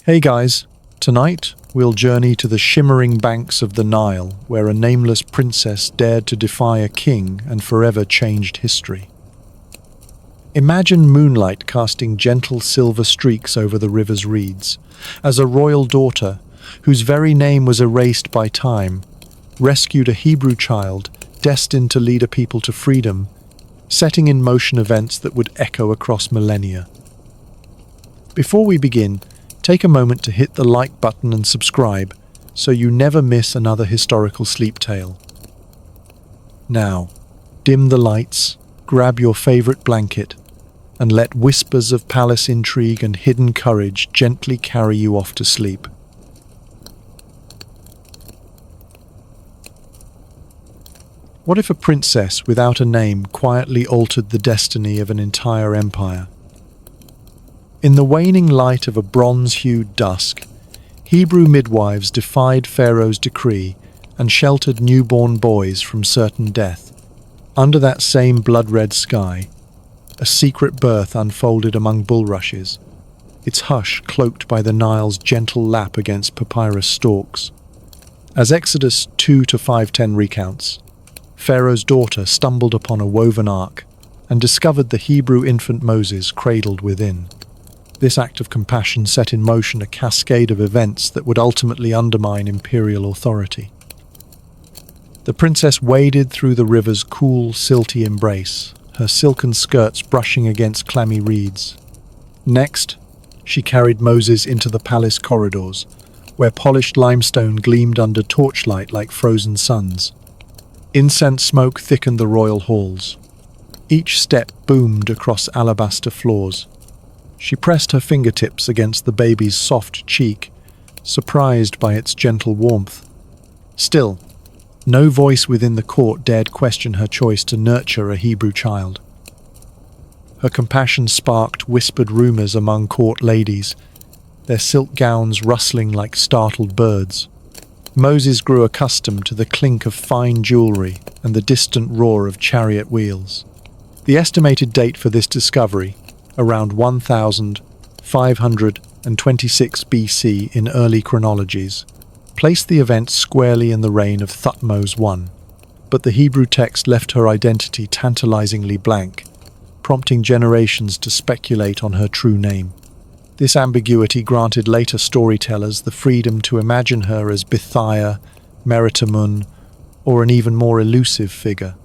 Hey guys, tonight we'll journey to the shimmering banks of the Nile, where a nameless princess dared to defy a king and forever changed history. Imagine moonlight casting gentle silver streaks over the river's reeds, as a royal daughter, whose very name was erased by time, rescued a Hebrew child destined to lead a people to freedom, setting in motion events that would echo across millennia. Before we begin, take a moment to hit the like button and subscribe so you never miss another historical sleep tale. Now, dim the lights, grab your favorite blanket, and let whispers of palace intrigue and hidden courage gently carry you off to sleep. What if a princess without a name quietly altered the destiny of an entire empire? In the waning light of a bronze-hued dusk, Hebrew midwives defied Pharaoh's decree and sheltered newborn boys from certain death. Under that same blood-red sky, a secret birth unfolded among bulrushes, its hush cloaked by the Nile's gentle lap against papyrus stalks. As Exodus 2-510 recounts, Pharaoh's daughter stumbled upon a woven ark and discovered the Hebrew infant Moses cradled within. This act of compassion set in motion a cascade of events that would ultimately undermine imperial authority. The princess waded through the river's cool, silty embrace, her silken skirts brushing against clammy reeds. Next, she carried Moses into the palace corridors, where polished limestone gleamed under torchlight like frozen suns. Incense smoke thickened the royal halls. Each step boomed across alabaster floors. She pressed her fingertips against the baby's soft cheek, surprised by its gentle warmth. Still, no voice within the court dared question her choice to nurture a Hebrew child. Her compassion sparked whispered rumors among court ladies, their silk gowns rustling like startled birds. Moses grew accustomed to the clink of fine jewelry and the distant roar of chariot wheels. The estimated date for this discovery, around 1526 BC in early chronologies, placed the event squarely in the reign of Thutmose I, but the Hebrew text left her identity tantalizingly blank, prompting generations to speculate on her true name. This ambiguity granted later storytellers the freedom to imagine her as Bithiah Meritamun, or an even more elusive figure.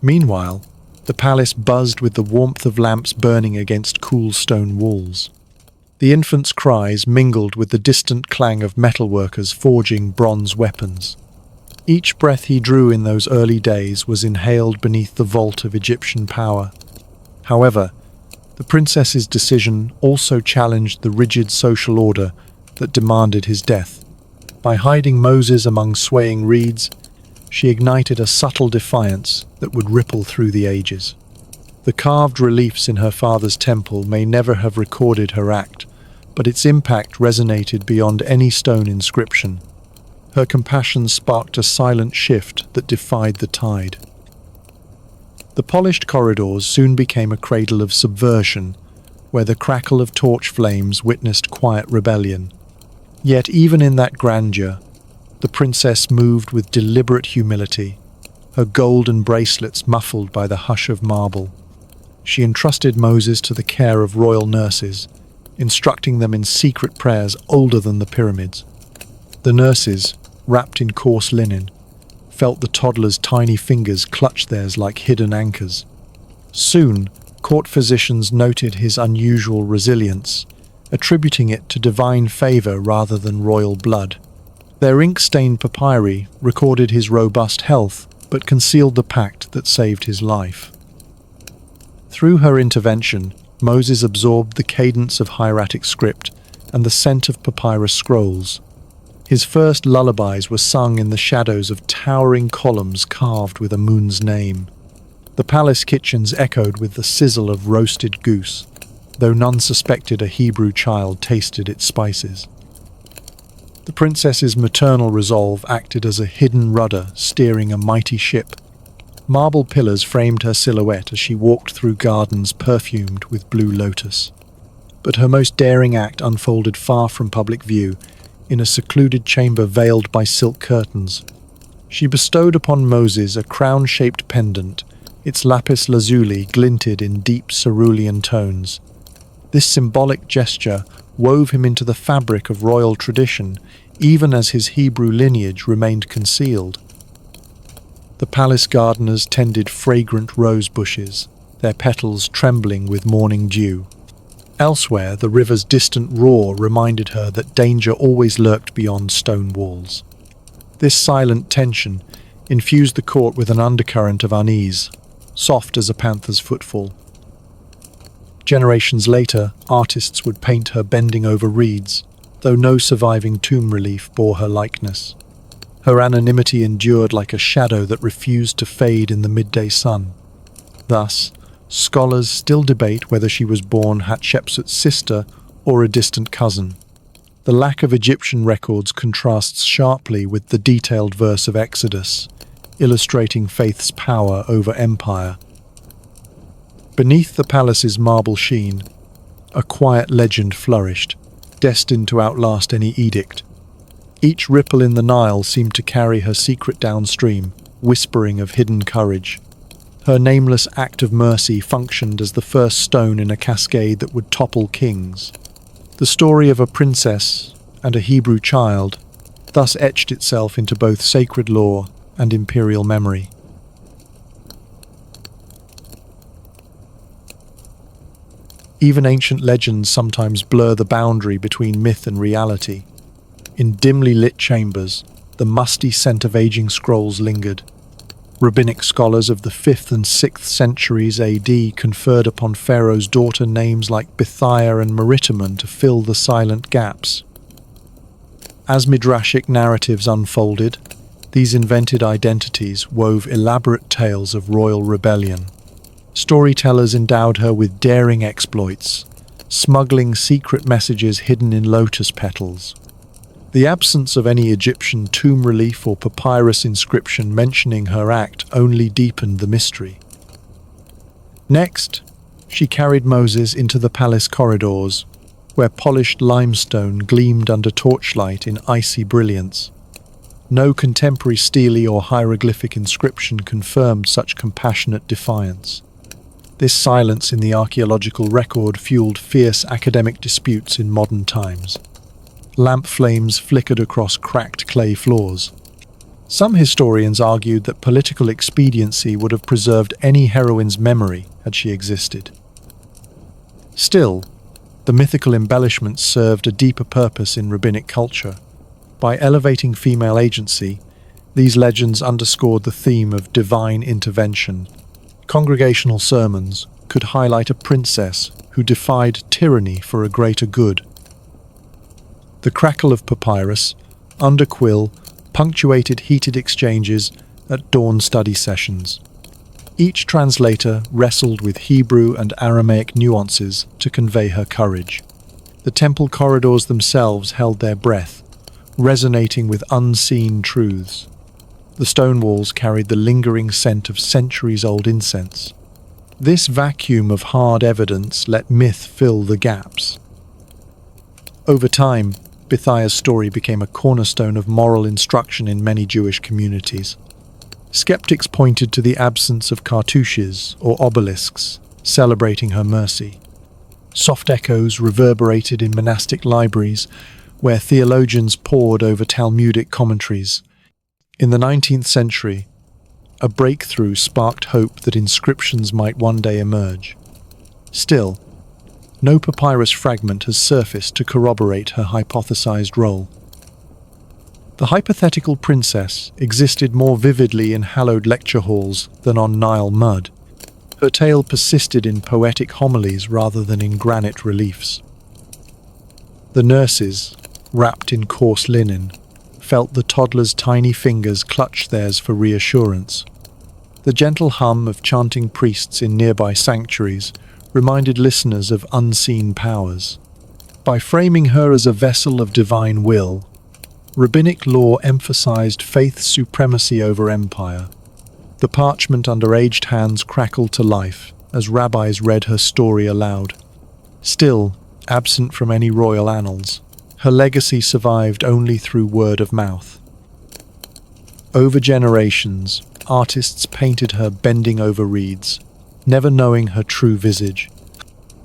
Meanwhile, the palace buzzed with the warmth of lamps burning against cool stone walls. The infant's cries mingled with the distant clang of metalworkers forging bronze weapons. Each breath he drew in those early days was inhaled beneath the vault of Egyptian power. However, the princess's decision also challenged the rigid social order that demanded his death. By hiding Moses among swaying reeds, she ignited a subtle defiance that would ripple through the ages. The carved reliefs in her father's temple may never have recorded her act, but its impact resonated beyond any stone inscription. Her compassion sparked a silent shift that defied the tide. The polished corridors soon became a cradle of subversion, where the crackle of torch flames witnessed quiet rebellion. Yet even in that grandeur, the princess moved with deliberate humility, her golden bracelets muffled by the hush of marble. She entrusted Moses to the care of royal nurses, instructing them in secret prayers older than the pyramids. The nurses, wrapped in coarse linen, felt the toddler's tiny fingers clutch theirs like hidden anchors. Soon, court physicians noted his unusual resilience, attributing it to divine favor rather than royal blood. Their ink-stained papyri recorded his robust health, but concealed the pact that saved his life. Through her intervention, Moses absorbed the cadence of hieratic script and the scent of papyrus scrolls. His first lullabies were sung in the shadows of towering columns carved with a moon's name. The palace kitchens echoed with the sizzle of roasted goose, though none suspected a Hebrew child tasted its spices. The princess's maternal resolve acted as a hidden rudder steering a mighty ship. Marble pillars framed her silhouette as she walked through gardens perfumed with blue lotus. but her most daring act unfolded far from public view, in a secluded chamber veiled by silk curtains. She bestowed upon Moses a crown-shaped pendant, its lapis lazuli glinted in deep cerulean tones. This symbolic gesture wove him into the fabric of royal tradition, even as his Hebrew lineage remained concealed. The palace gardeners tended fragrant rose bushes, their petals trembling with morning dew. Elsewhere, the river's distant roar reminded her that danger always lurked beyond stone walls. This silent tension infused the court with an undercurrent of unease, soft as a panther's footfall. Generations later, artists would paint her bending over reeds, though no surviving tomb relief bore her likeness. Her anonymity endured like a shadow that refused to fade in the midday sun. Thus, scholars still debate whether she was born Hatshepsut's sister or a distant cousin. The lack of Egyptian records contrasts sharply with the detailed verse of Exodus, illustrating faith's power over empire. Beneath the palace's marble sheen, a quiet legend flourished, destined to outlast any edict. Each ripple in the Nile seemed to carry her secret downstream, whispering of hidden courage. Her nameless act of mercy functioned as the first stone in a cascade that would topple kings. The story of a princess and a Hebrew child thus etched itself into both sacred lore and imperial memory. Even ancient legends sometimes blur the boundary between myth and reality. In dimly lit chambers, the musty scent of aging scrolls lingered. Rabbinic scholars of the 5th and 6th centuries AD conferred upon Pharaoh's daughter names like Bithiah and Meritamun to fill the silent gaps. As Midrashic narratives unfolded, these invented identities wove elaborate tales of royal rebellion. Storytellers endowed her with daring exploits, smuggling secret messages hidden in lotus petals. The absence of any Egyptian tomb relief or papyrus inscription mentioning her act only deepened the mystery. Next, she carried Moses into the palace corridors, where polished limestone gleamed under torchlight in icy brilliance. No contemporary stele or hieroglyphic inscription confirmed such compassionate defiance. This silence in the archaeological record fueled fierce academic disputes in modern times. Lamp flames flickered across cracked clay floors. Some historians argued that political expediency would have preserved any heroine's memory had she existed. Still, the mythical embellishments served a deeper purpose in rabbinic culture. By elevating female agency, these legends underscored the theme of divine intervention. Congregational sermons could highlight a princess who defied tyranny for a greater good. The crackle of papyrus, under quill, punctuated heated exchanges at dawn study sessions. Each translator wrestled with Hebrew and Aramaic nuances to convey her courage. The temple corridors themselves held their breath, resonating with unseen truths. The stone walls carried the lingering scent of centuries-old incense. This vacuum of hard evidence let myth fill the gaps. Over time, Bithiah's story became a cornerstone of moral instruction in many Jewish communities. Skeptics pointed to the absence of cartouches or obelisks, celebrating her mercy. Soft echoes reverberated in monastic libraries, where theologians pored over Talmudic commentaries. In the 19th century, a breakthrough sparked hope that inscriptions might one day emerge. Still, no papyrus fragment has surfaced to corroborate her hypothesized role. The hypothetical princess existed more vividly in hallowed lecture halls than on Nile mud. Her tale persisted in poetic homilies rather than in granite reliefs. The nurses, wrapped in coarse linen, felt the toddler's tiny fingers clutch theirs for reassurance. The gentle hum of chanting priests in nearby sanctuaries reminded listeners of unseen powers. By framing her as a vessel of divine will, rabbinic law emphasized faith's supremacy over empire. The parchment under aged hands crackled to life as rabbis read her story aloud. Still, Absent from any royal annals, her legacy survived only through word of mouth. Over generations, artists painted her bending over reeds, never knowing her true visage.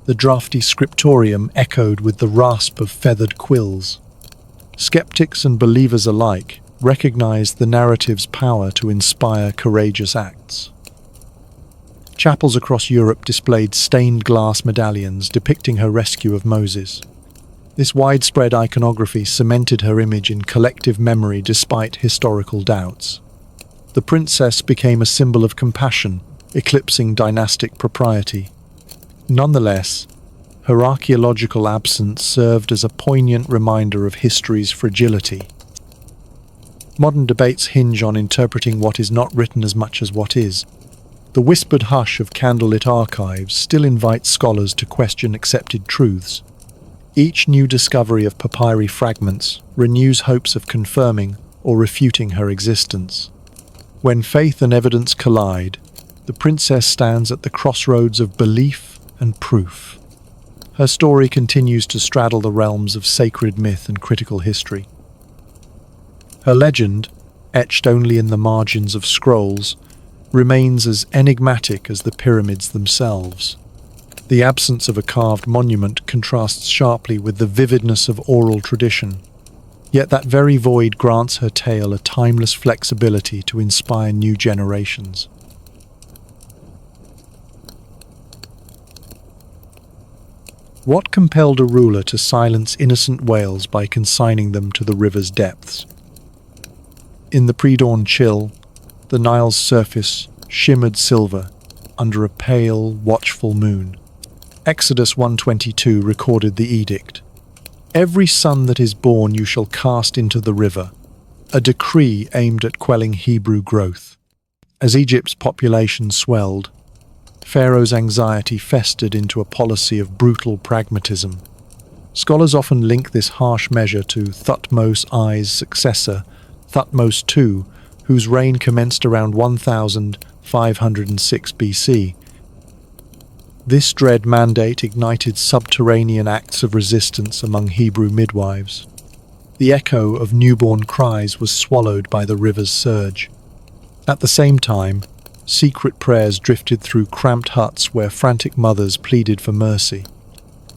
The drafty scriptorium echoed with the rasp of feathered quills. Skeptics and believers alike recognized the narrative's power to inspire courageous acts. Chapels across Europe displayed stained glass medallions depicting her rescue of Moses. This widespread iconography cemented her image in collective memory despite historical doubts. The princess became a symbol of compassion, eclipsing dynastic propriety. Nonetheless, her archaeological absence served as a poignant reminder of history's fragility. Modern debates hinge on interpreting what is not written as much as what is. The whispered hush of candlelit archives still invites scholars to question accepted truths. Each new discovery of papyri fragments renews hopes of confirming or refuting her existence. When faith and evidence collide, the princess stands at the crossroads of belief and proof. Her story continues to straddle the realms of sacred myth and critical history. Her legend, etched only in the margins of scrolls, remains as enigmatic as the pyramids themselves. The absence of a carved monument contrasts sharply with the vividness of oral tradition. Yet that very void grants her tale a timeless flexibility to inspire new generations. What compelled a ruler to silence innocent wails by consigning them to the river's depths? In the pre-dawn chill, the Nile's surface shimmered silver under a pale, watchful moon. Exodus 1:22 recorded the edict. "Every son that is born you shall cast into the river," a decree aimed at quelling Hebrew growth. As Egypt's population swelled, Pharaoh's anxiety festered into a policy of brutal pragmatism. Scholars often link this harsh measure to Thutmose I's successor, Thutmose II, whose reign commenced around 1506 BC. This dread mandate ignited subterranean acts of resistance among Hebrew midwives. The echo of newborn cries was swallowed by the river's surge. At the same time, secret prayers drifted through cramped huts where frantic mothers pleaded for mercy.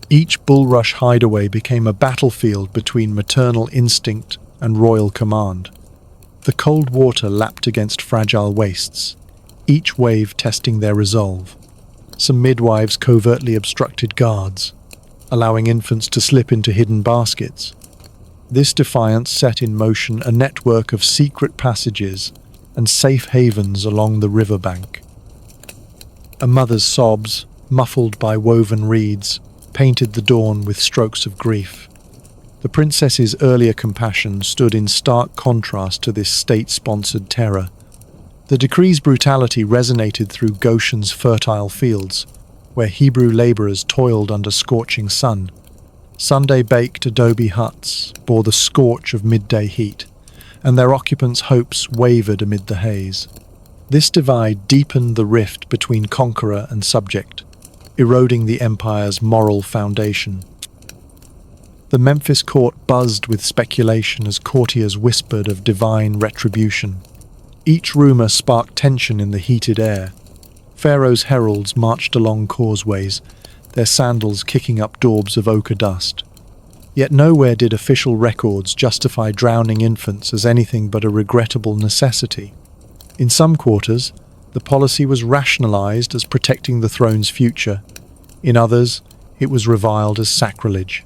Each bulrush hideaway became a battlefield between maternal instinct and royal command. The cold water lapped against fragile waists, each wave testing their resolve. Some midwives covertly obstructed guards, allowing infants to slip into hidden baskets. This defiance set in motion a network of secret passages and safe havens along the riverbank. A mother's sobs, muffled by woven reeds, painted the dawn with strokes of grief. The princess's earlier compassion stood in stark contrast to this state-sponsored terror. The decree's brutality resonated through Goshen's fertile fields, where Hebrew laborers toiled under scorching sun. Sunday-baked adobe huts bore the scorch of midday heat, and their occupants' hopes wavered amid the haze. This divide deepened the rift between conqueror and subject, eroding the empire's moral foundation. The Memphis court buzzed with speculation as courtiers whispered of divine retribution. Each rumor sparked tension in the heated air. Pharaoh's heralds marched along causeways, their sandals kicking up daubs of ochre dust. Yet nowhere did official records justify drowning infants as anything but a regrettable necessity. In some quarters, the policy was rationalized as protecting the throne's future. In others, it was reviled as sacrilege.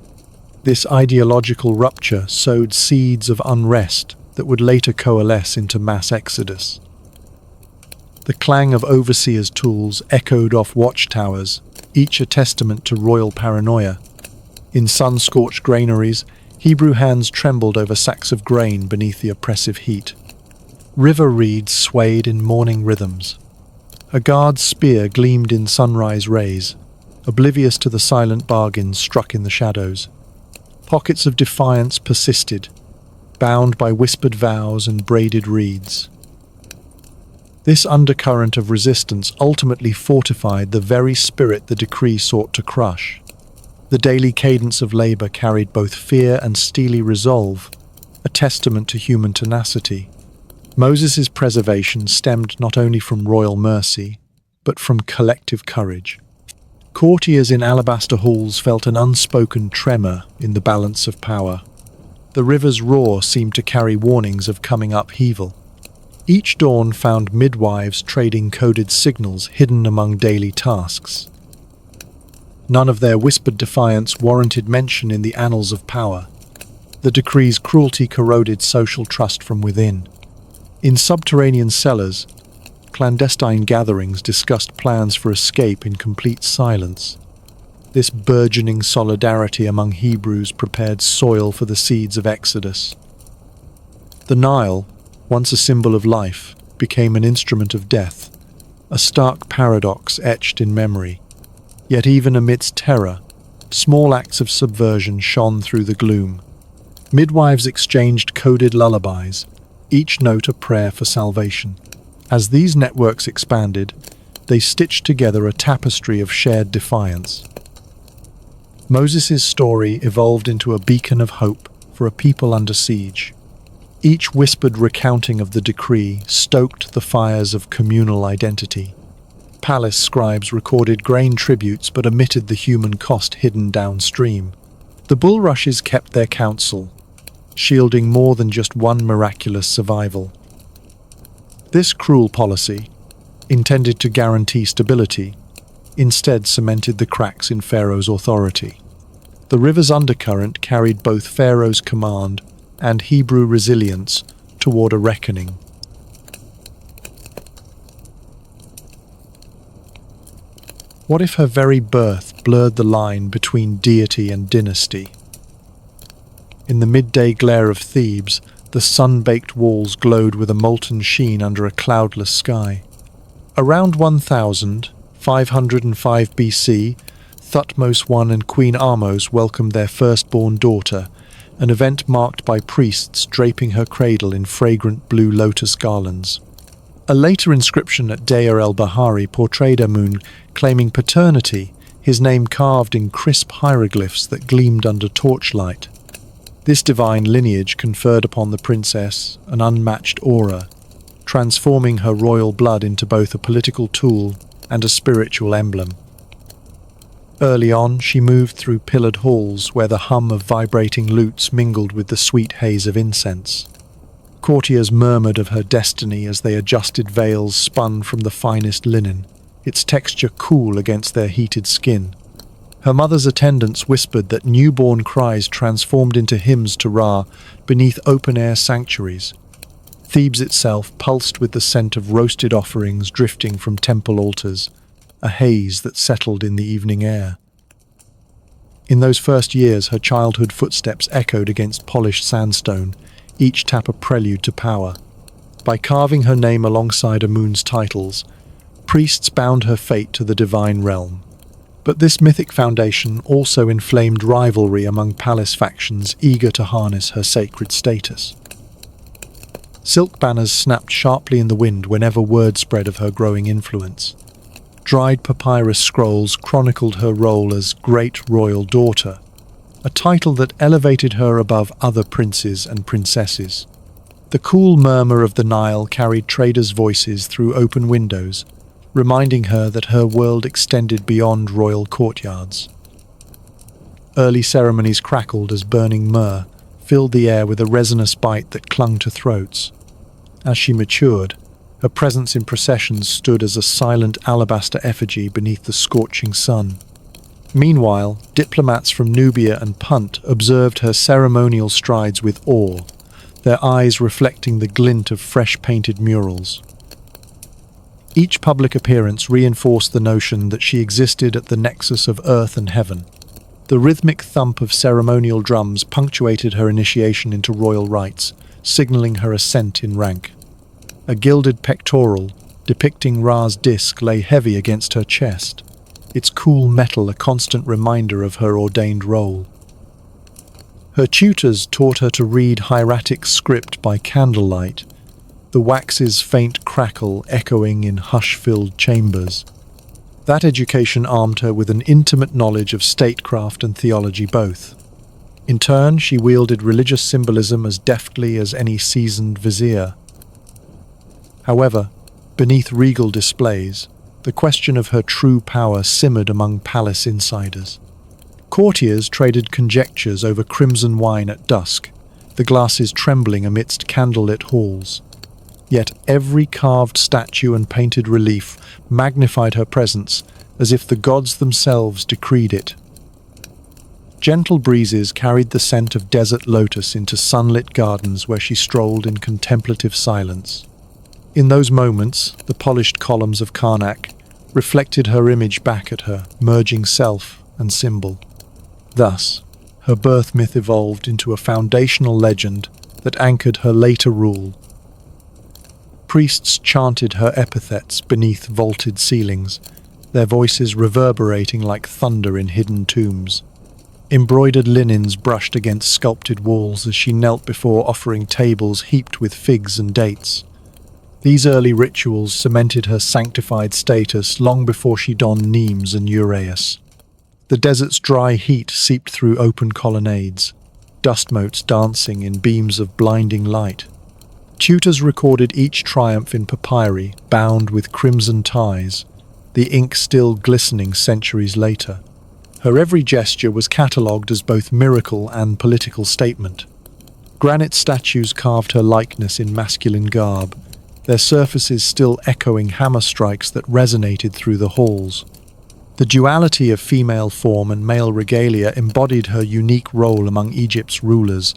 This ideological rupture sowed seeds of unrest that would later coalesce into mass exodus. The clang of overseers' tools echoed off watchtowers, each a testament to royal paranoia. In sun-scorched granaries, Hebrew hands trembled over sacks of grain beneath the oppressive heat. River reeds swayed in morning rhythms. A guard's spear gleamed in sunrise rays, oblivious to the silent bargains struck in the shadows. Pockets of defiance persisted, bound by whispered vows and braided reeds. This undercurrent of resistance ultimately fortified the very spirit the decree sought to crush. The daily cadence of labor carried both fear and steely resolve, a testament to human tenacity. Moses' preservation stemmed not only from royal mercy, but from collective courage. Courtiers in alabaster halls felt an unspoken tremor in the balance of power. The river's roar seemed to carry warnings of coming upheaval. Each dawn found midwives trading coded signals hidden among daily tasks. None of their whispered defiance warranted mention in the annals of power. The decree's cruelty corroded social trust from within. In subterranean cellars, clandestine gatherings discussed plans for escape in complete silence. This burgeoning solidarity among Hebrews prepared soil for the seeds of Exodus. The Nile, once a symbol of life, became an instrument of death, a stark paradox etched in memory. Yet even amidst terror, small acts of subversion shone through the gloom. Midwives exchanged coded lullabies, each note a prayer for salvation. As these networks expanded, they stitched together a tapestry of shared defiance. Moses' story evolved into a beacon of hope for a people under siege. Each whispered recounting of the decree stoked the fires of communal identity. Palace scribes recorded grain tributes but omitted the human cost hidden downstream. The bulrushes kept their counsel, shielding more than just one miraculous survival. This cruel policy, intended to guarantee stability, instead cemented the cracks in Pharaoh's authority. The river's undercurrent carried both Pharaoh's command and Hebrew resilience toward a reckoning. What if her very birth blurred the line between deity and dynasty? In the midday glare of Thebes, the sun-baked walls glowed with a molten sheen under a cloudless sky. Around 1505 BC, Thutmose I and Queen Ahmose welcomed their firstborn daughter, an event marked by priests draping her cradle in fragrant blue lotus garlands. A later inscription at Deir el-Bahari portrayed Amun claiming paternity, his name carved in crisp hieroglyphs that gleamed under torchlight. This divine lineage conferred upon the princess an unmatched aura, transforming her royal blood into both a political tool and a spiritual emblem. Early on, she moved through pillared halls where the hum of vibrating lutes mingled with the sweet haze of incense. Courtiers murmured of her destiny as they adjusted veils spun from the finest linen, its texture cool against their heated skin. Her mother's attendants whispered that newborn cries transformed into hymns to Ra beneath open-air sanctuaries. Thebes itself pulsed with the scent of roasted offerings drifting from temple altars, a haze that settled in the evening air. In those first years, her childhood footsteps echoed against polished sandstone, each tap a prelude to power. By carving her name alongside Amun's titles, priests bound her fate to the divine realm. But this mythic foundation also inflamed rivalry among palace factions eager to harness her sacred status. Silk banners snapped sharply in the wind whenever word spread of her growing influence. Dried papyrus scrolls chronicled her role as Great Royal Daughter, a title that elevated her above other princes and princesses. The cool murmur of the Nile carried traders' voices through open windows, reminding her that her world extended beyond royal courtyards. Early ceremonies crackled as burning myrrh filled the air with a resinous bite that clung to throats. As she matured, her presence in processions stood as a silent alabaster effigy beneath the scorching sun. Meanwhile, diplomats from Nubia and Punt observed her ceremonial strides with awe, their eyes reflecting the glint of fresh-painted murals. Each public appearance reinforced the notion that she existed at the nexus of earth and heaven. The rhythmic thump of ceremonial drums punctuated her initiation into royal rites, signaling her ascent in rank. A gilded pectoral, depicting Ra's disk, lay heavy against her chest, its cool metal a constant reminder of her ordained role. Her tutors taught her to read hieratic script by candlelight, the wax's faint crackle echoing in hush-filled chambers. That education armed her with an intimate knowledge of statecraft and theology both. In turn, she wielded religious symbolism as deftly as any seasoned vizier. However, beneath regal displays, the question of her true power simmered among palace insiders. Courtiers traded conjectures over crimson wine at dusk, the glasses trembling amidst candlelit halls. Yet every carved statue and painted relief magnified her presence as if the gods themselves decreed it. Gentle breezes carried the scent of desert lotus into sunlit gardens where she strolled in contemplative silence. In those moments, the polished columns of Karnak reflected her image back at her, merging self and symbol. Thus, her birth myth evolved into a foundational legend that anchored her later rule. Priests chanted her epithets beneath vaulted ceilings, their voices reverberating like thunder in hidden tombs. Embroidered linens brushed against sculpted walls as she knelt before offering tables heaped with figs and dates. These early rituals cemented her sanctified status long before she donned nemes and uraeus. The desert's dry heat seeped through open colonnades, dust motes dancing in beams of blinding light. Tutors recorded each triumph in papyri, bound with crimson ties, the ink still glistening centuries later. Her every gesture was catalogued as both miracle and political statement. Granite statues carved her likeness in masculine garb, their surfaces still echoing hammer strikes that resonated through the halls. The duality of female form and male regalia embodied her unique role among Egypt's rulers.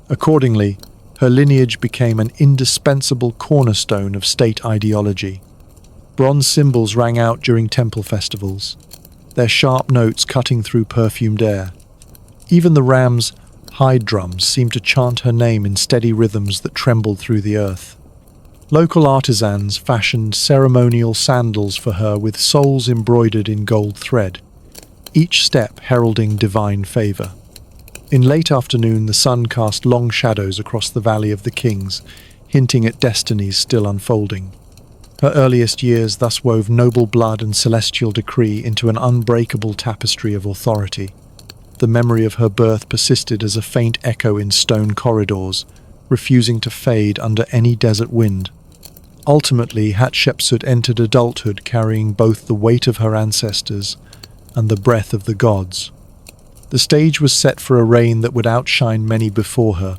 Accordingly, her lineage became an indispensable cornerstone of state ideology. Bronze cymbals rang out during temple festivals, their sharp notes cutting through perfumed air. Even the ram's hide drums seemed to chant her name in steady rhythms that trembled through the earth. Local artisans fashioned ceremonial sandals for her with soles embroidered in gold thread, each step heralding divine favor. In late afternoon, the sun cast long shadows across the Valley of the Kings, hinting at destinies still unfolding. Her earliest years thus wove noble blood and celestial decree into an unbreakable tapestry of authority. The memory of her birth persisted as a faint echo in stone corridors, refusing to fade under any desert wind. Ultimately, Hatshepsut entered adulthood carrying both the weight of her ancestors and the breath of the gods. The stage was set for a reign that would outshine many before her,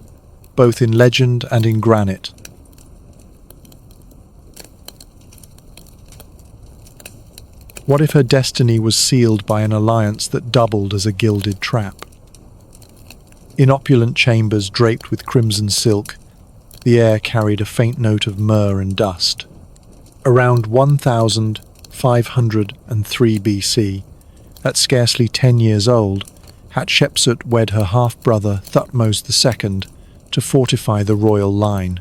both in legend and in granite. What if her destiny was sealed by an alliance that doubled as a gilded trap? In opulent chambers draped with crimson silk, the air carried a faint note of myrrh and dust. Around 1503 BC, at scarcely 10 years old, Hatshepsut wed her half-brother Thutmose II to fortify the royal line.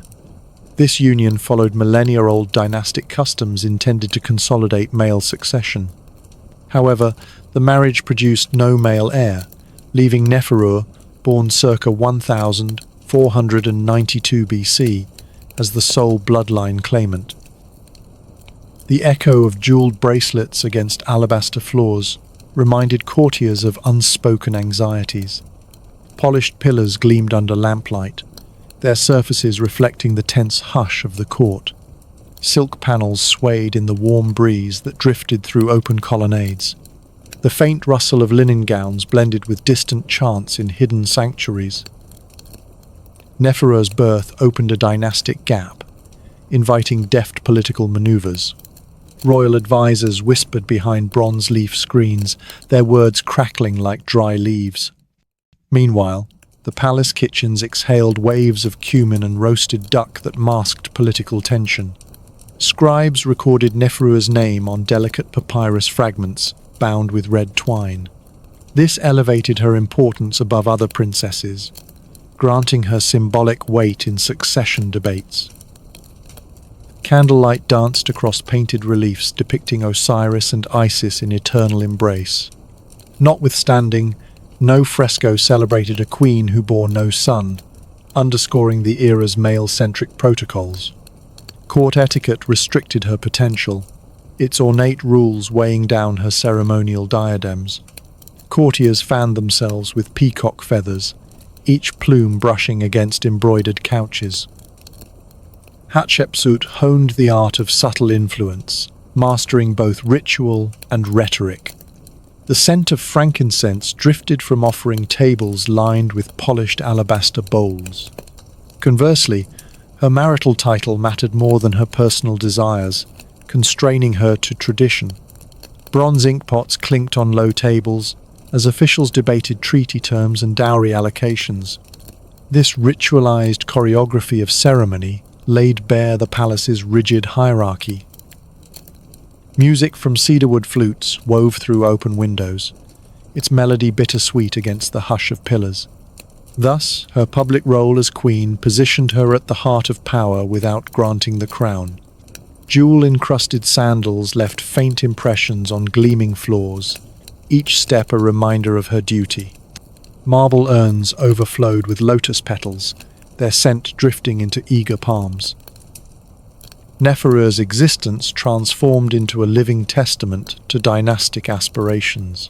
This union followed millennia-old dynastic customs intended to consolidate male succession. However, the marriage produced no male heir, leaving Neferu, born circa 1492 BC, as the sole bloodline claimant. The echo of jeweled bracelets against alabaster floors reminded courtiers of unspoken anxieties. Polished pillars gleamed under lamplight, their surfaces reflecting the tense hush of the court. Silk panels swayed in the warm breeze that drifted through open colonnades. The faint rustle of linen gowns blended with distant chants in hidden sanctuaries. Neferu's birth opened a dynastic gap, inviting deft political maneuvers. Royal advisors whispered behind bronze leaf screens, their words crackling like dry leaves. Meanwhile, the palace kitchens exhaled waves of cumin and roasted duck that masked political tension. Scribes recorded Neferu's name on delicate papyrus fragments bound with red twine. This elevated her importance above other princesses, granting her symbolic weight in succession debates. Candlelight danced across painted reliefs depicting Osiris and Isis in eternal embrace. Notwithstanding, no fresco celebrated a queen who bore no son, underscoring the era's male-centric protocols. Court etiquette restricted her potential, its ornate rules weighing down her ceremonial diadems. Courtiers fanned themselves with peacock feathers, each plume brushing against embroidered couches. Hatshepsut honed the art of subtle influence, mastering both ritual and rhetoric. The scent of frankincense drifted from offering tables lined with polished alabaster bowls. Conversely, her marital title mattered more than her personal desires, constraining her to tradition. Bronze inkpots clinked on low tables as officials debated treaty terms and dowry allocations. This ritualized choreography of ceremony laid bare the palace's rigid hierarchy. Music from cedarwood flutes wove through open windows, its melody bittersweet against the hush of pillars. Thus, her public role as queen positioned her at the heart of power without granting the crown. Jewel-encrusted sandals left faint impressions on gleaming floors, each step a reminder of her duty. Marble urns overflowed with lotus petals, their scent drifting into eager palms. Neferu's existence transformed into a living testament to dynastic aspirations.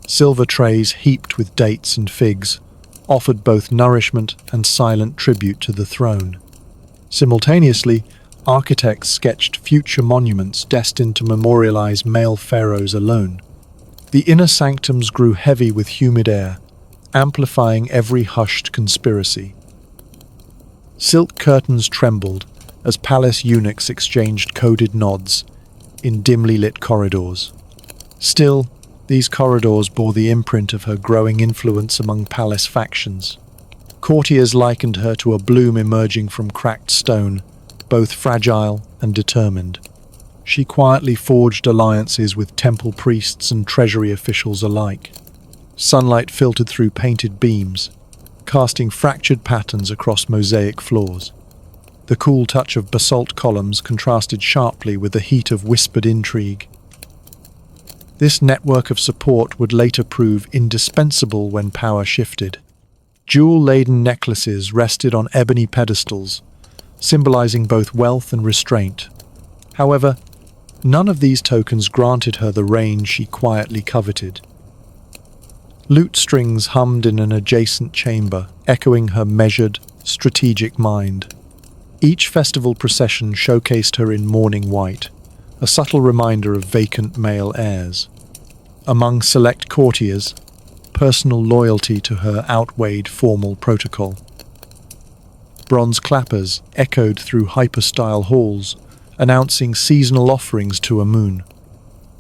Silver trays heaped with dates and figs offered both nourishment and silent tribute to the throne. Simultaneously, architects sketched future monuments destined to memorialize male pharaohs alone. The inner sanctums grew heavy with humid air, amplifying every hushed conspiracy. Silk curtains trembled as palace eunuchs exchanged coded nods in dimly lit corridors. Still, these corridors bore the imprint of her growing influence among palace factions. Courtiers likened her to a bloom emerging from cracked stone, both fragile and determined. She quietly forged alliances with temple priests and treasury officials alike. Sunlight filtered through painted beams, casting fractured patterns across mosaic floors. The cool touch of basalt columns contrasted sharply with the heat of whispered intrigue. This network of support would later prove indispensable when power shifted. Jewel-laden necklaces rested on ebony pedestals, symbolizing both wealth and restraint. However, none of these tokens granted her the reign she quietly coveted. Lute strings hummed in an adjacent chamber, echoing her measured, strategic mind. Each festival procession showcased her in mourning white, a subtle reminder of vacant male heirs. Among select courtiers, personal loyalty to her outweighed formal protocol. Bronze clappers echoed through hyper-style halls, announcing seasonal offerings to Amun.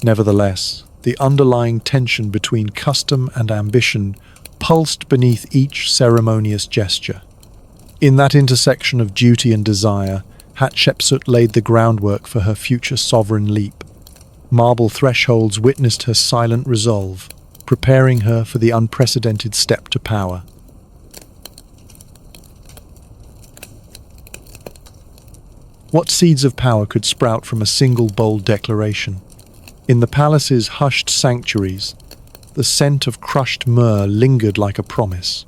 Nevertheless, the underlying tension between custom and ambition pulsed beneath each ceremonious gesture. In that intersection of duty and desire, Hatshepsut laid the groundwork for her future sovereign leap. Marble thresholds witnessed her silent resolve, preparing her for the unprecedented step to power. What seeds of power could sprout from a single bold declaration? In the palace's hushed sanctuaries, the scent of crushed myrrh lingered like a promise.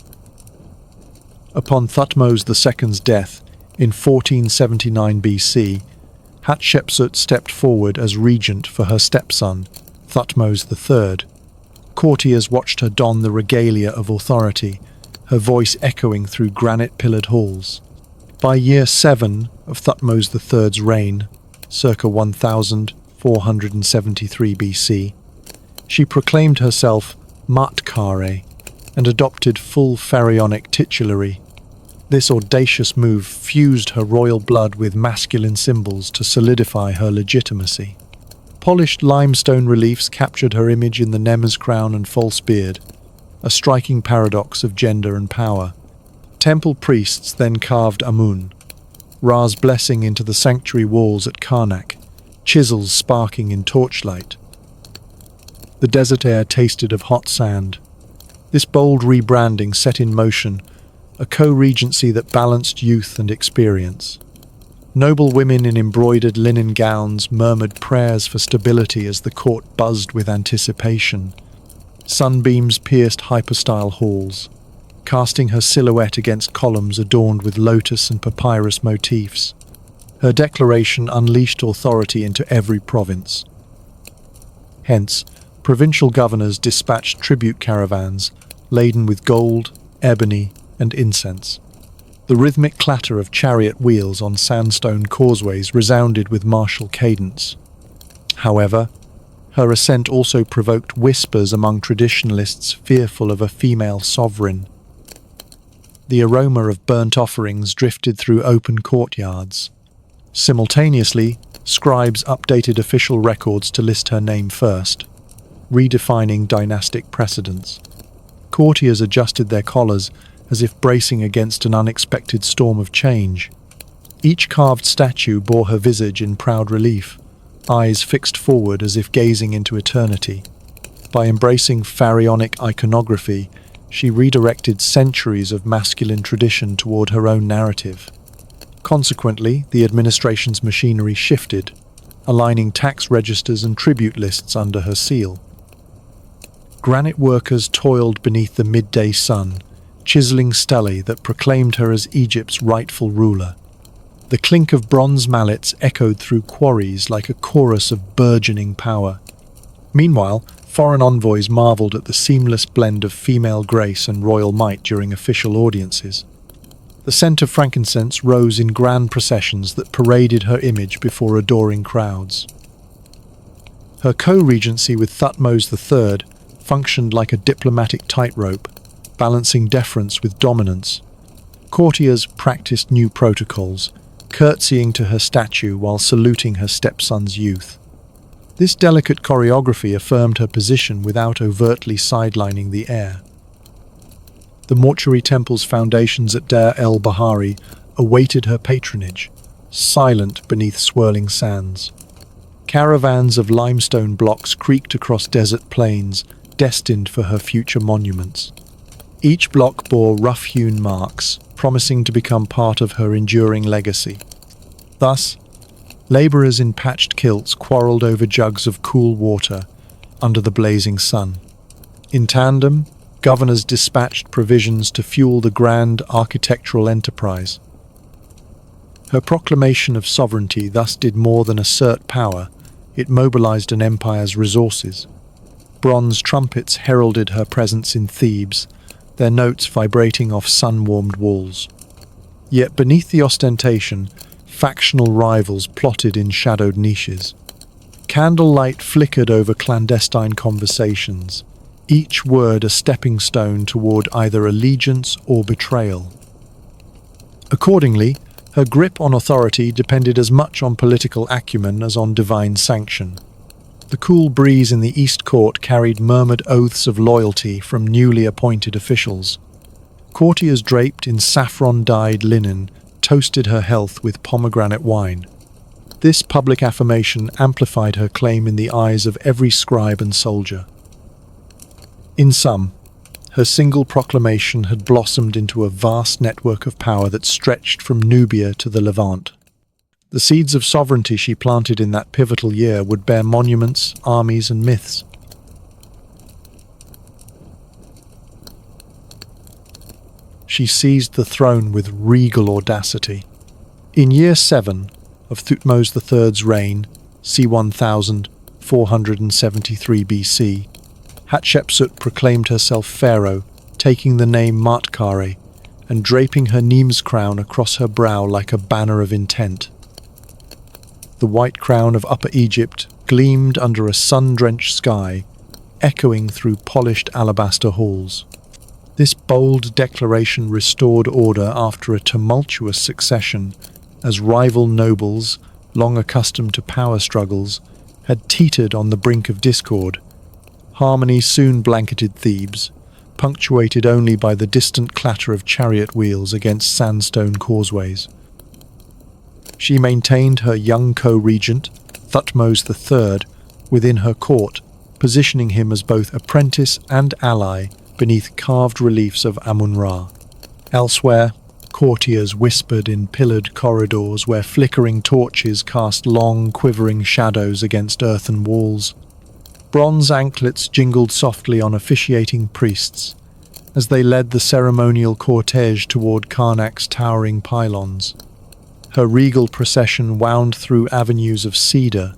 Upon Thutmose II's death in 1479 BC, Hatshepsut stepped forward as regent for her stepson, Thutmose III. Courtiers watched her don the regalia of authority, her voice echoing through granite-pillared halls. By year 7 of Thutmose III's reign, circa 1473 BC, she proclaimed herself Maatkare and adopted full pharaonic titulary. This audacious move fused her royal blood with masculine symbols to solidify her legitimacy. Polished limestone reliefs captured her image in the Nemes crown and false beard, a striking paradox of gender and power. Temple priests then carved Amun, Ra's blessing into the sanctuary walls at Karnak, chisels sparking in torchlight. The desert air tasted of hot sand. This bold rebranding set in motion a co-regency that balanced youth and experience. Noble women in embroidered linen gowns murmured prayers for stability as the court buzzed with anticipation. Sunbeams pierced hypostyle halls, casting her silhouette against columns adorned with lotus and papyrus motifs. Her declaration unleashed authority into every province. Hence, provincial governors dispatched tribute caravans laden with gold, ebony, and incense. The rhythmic clatter of chariot wheels on sandstone causeways resounded with martial cadence. However, her ascent also provoked whispers among traditionalists fearful of a female sovereign. The aroma of burnt offerings drifted through open courtyards. Simultaneously, scribes updated official records to list her name first, redefining dynastic precedents. Courtiers adjusted their collars as if bracing against an unexpected storm of change. Each carved statue bore her visage in proud relief, eyes fixed forward as if gazing into eternity. By embracing pharaonic iconography, she redirected centuries of masculine tradition toward her own narrative. Consequently, the administration's machinery shifted, aligning tax registers and tribute lists under her seal. Granite workers toiled beneath the midday sun, chiseling stelae that proclaimed her as Egypt's rightful ruler. The clink of bronze mallets echoed through quarries like a chorus of burgeoning power. Meanwhile, foreign envoys marveled at the seamless blend of female grace and royal might during official audiences. The scent of frankincense rose in grand processions that paraded her image before adoring crowds. Her co-regency with Thutmose III functioned like a diplomatic tightrope, balancing deference with dominance. Courtiers practiced new protocols, curtsying to her statue while saluting her stepson's youth. This delicate choreography affirmed her position without overtly sidelining the heir. The mortuary temple's foundations at Deir el-Bahari awaited her patronage, silent beneath swirling sands. Caravans of limestone blocks creaked across desert plains, destined for her future monuments. Each block bore rough-hewn marks, promising to become part of her enduring legacy. Thus, labourers in patched kilts quarrelled over jugs of cool water under the blazing sun. In tandem, governors dispatched provisions to fuel the grand architectural enterprise. Her proclamation of sovereignty thus did more than assert power, it mobilized an empire's resources. Bronze trumpets heralded her presence in Thebes, their notes vibrating off sun-warmed walls. Yet beneath the ostentation, factional rivals plotted in shadowed niches. Candlelight flickered over clandestine conversations, each word a stepping stone toward either allegiance or betrayal. Accordingly, her grip on authority depended as much on political acumen as on divine sanction. The cool breeze in the East Court carried murmured oaths of loyalty from newly appointed officials. Courtiers draped in saffron-dyed linen toasted her health with pomegranate wine. This public affirmation amplified her claim in the eyes of every scribe and soldier. In sum, her single proclamation had blossomed into a vast network of power that stretched from Nubia to the Levant. The seeds of sovereignty she planted in that pivotal year would bear monuments, armies, and myths. She seized the throne with regal audacity. In year 7 of Thutmose III's reign, c. 1473 BC, Hatshepsut proclaimed herself pharaoh, taking the name Maatkare and draping her Nemes crown across her brow like a banner of intent. The white crown of Upper Egypt gleamed under a sun-drenched sky, echoing through polished alabaster halls. This bold declaration restored order after a tumultuous succession, as rival nobles, long accustomed to power struggles, had teetered on the brink of discord. Harmony soon blanketed Thebes, punctuated only by the distant clatter of chariot wheels against sandstone causeways. She maintained her young co-regent, Thutmose III, within her court, positioning him as both apprentice and ally beneath carved reliefs of Amun-Ra. Elsewhere, courtiers whispered in pillared corridors where flickering torches cast long, quivering shadows against earthen walls. Bronze anklets jingled softly on officiating priests as they led the ceremonial cortege toward Karnak's towering pylons. Her regal procession wound through avenues of cedar,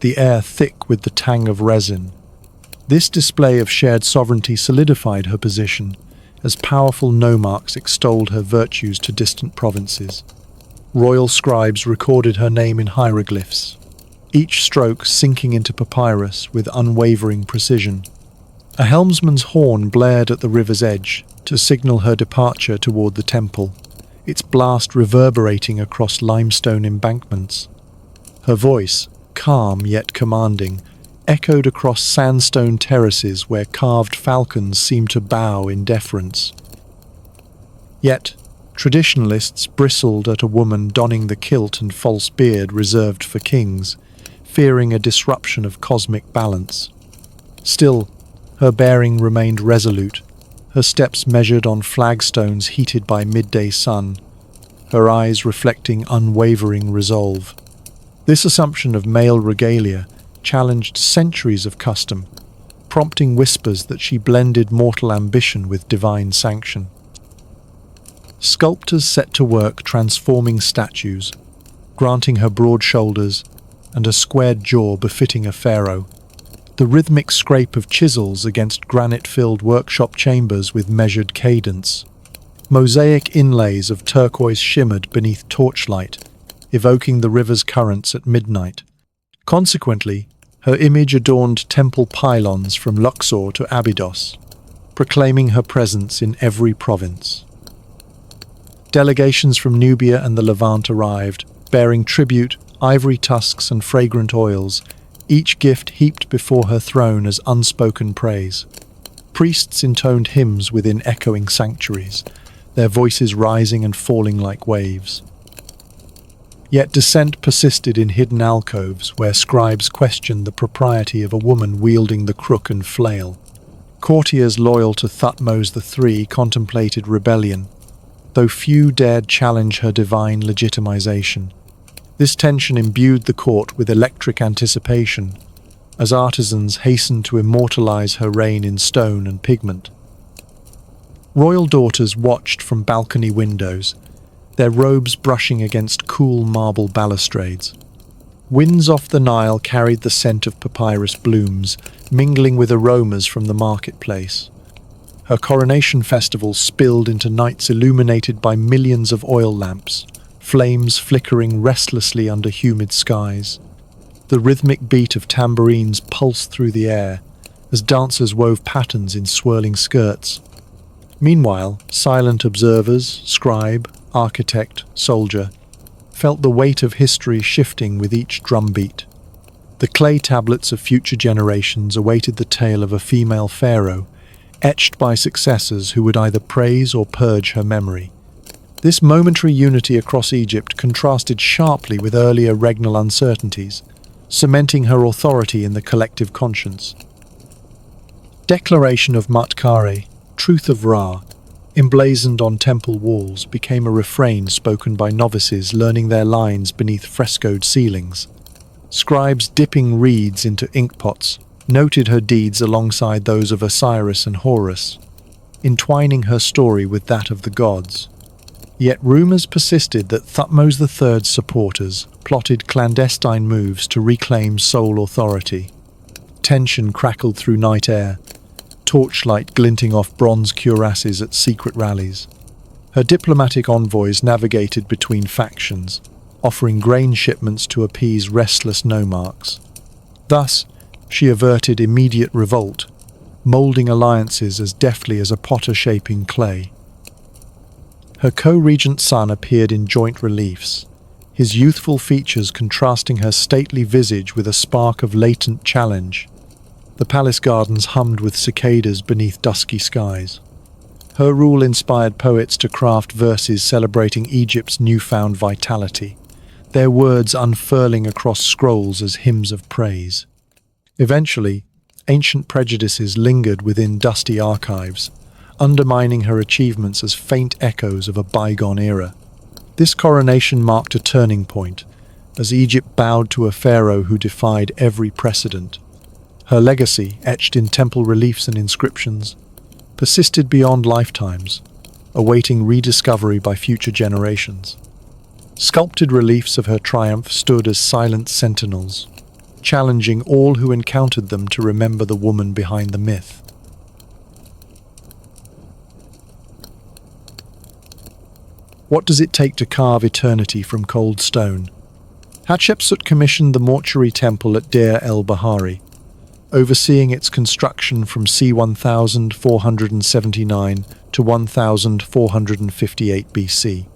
the air thick with the tang of resin. This display of shared sovereignty solidified her position, as powerful nomarchs extolled her virtues to distant provinces. Royal scribes recorded her name in hieroglyphs, each stroke sinking into papyrus with unwavering precision. A helmsman's horn blared at the river's edge to signal her departure toward the temple, its blast reverberating across limestone embankments. Her voice, calm yet commanding, echoed across sandstone terraces where carved falcons seemed to bow in deference. Yet, traditionalists bristled at a woman donning the kilt and false beard reserved for kings, fearing a disruption of cosmic balance. Still, her bearing remained resolute, her steps measured on flagstones heated by midday sun, her eyes reflecting unwavering resolve. This assumption of male regalia challenged centuries of custom, prompting whispers that she blended mortal ambition with divine sanction. Sculptors set to work transforming statues, granting her broad shoulders and a squared jaw befitting a pharaoh. The rhythmic scrape of chisels against granite-filled workshop chambers with measured cadence. Mosaic inlays of turquoise shimmered beneath torchlight, evoking the river's currents at midnight. Consequently, her image adorned temple pylons from Luxor to Abydos, proclaiming her presence in every province. Delegations from Nubia and the Levant arrived, bearing tribute, ivory tusks and fragrant oils, each gift heaped before her throne as unspoken praise. Priests intoned hymns within echoing sanctuaries, their voices rising and falling like waves. Yet dissent persisted in hidden alcoves where scribes questioned the propriety of a woman wielding the crook and flail. Courtiers loyal to Thutmose III contemplated rebellion, though few dared challenge her divine legitimization. This tension imbued the court with electric anticipation, as artisans hastened to immortalize her reign in stone and pigment. Royal daughters watched from balcony windows, their robes brushing against cool marble balustrades. Winds off the Nile carried the scent of papyrus blooms, mingling with aromas from the marketplace. Her coronation festival spilled into nights illuminated by millions of oil lamps, flames flickering restlessly under humid skies. The rhythmic beat of tambourines pulsed through the air as dancers wove patterns in swirling skirts. Meanwhile, silent observers, scribe, architect, soldier, felt the weight of history shifting with each drumbeat. The clay tablets of future generations awaited the tale of a female pharaoh, etched by successors who would either praise or purge her memory. This momentary unity across Egypt contrasted sharply with earlier regnal uncertainties, cementing her authority in the collective conscience. Declaration of Maatkare, Truth of Ra, emblazoned on temple walls, became a refrain spoken by novices learning their lines beneath frescoed ceilings. Scribes dipping reeds into inkpots noted her deeds alongside those of Osiris and Horus, entwining her story with that of the gods. Yet rumors persisted that Thutmose III's supporters plotted clandestine moves to reclaim sole authority. Tension crackled through night air, torchlight glinting off bronze cuirasses at secret rallies. Her diplomatic envoys navigated between factions, offering grain shipments to appease restless nomarchs. Thus, she averted immediate revolt, moulding alliances as deftly as a potter shaping clay. Her co-regent son appeared in joint reliefs, his youthful features contrasting her stately visage with a spark of latent challenge. The palace gardens hummed with cicadas beneath dusky skies. Her rule inspired poets to craft verses celebrating Egypt's newfound vitality, their words unfurling across scrolls as hymns of praise. Eventually, ancient prejudices lingered within dusty archives, undermining her achievements as faint echoes of a bygone era. This coronation marked a turning point, as Egypt bowed to a pharaoh who defied every precedent. Her legacy, etched in temple reliefs and inscriptions, persisted beyond lifetimes, awaiting rediscovery by future generations. Sculpted reliefs of her triumph stood as silent sentinels, challenging all who encountered them to remember the woman behind the myth. What does it take to carve eternity from cold stone? Hatshepsut commissioned the mortuary temple at Deir el-Bahari, overseeing its construction from c. 1479 to 1458 BC.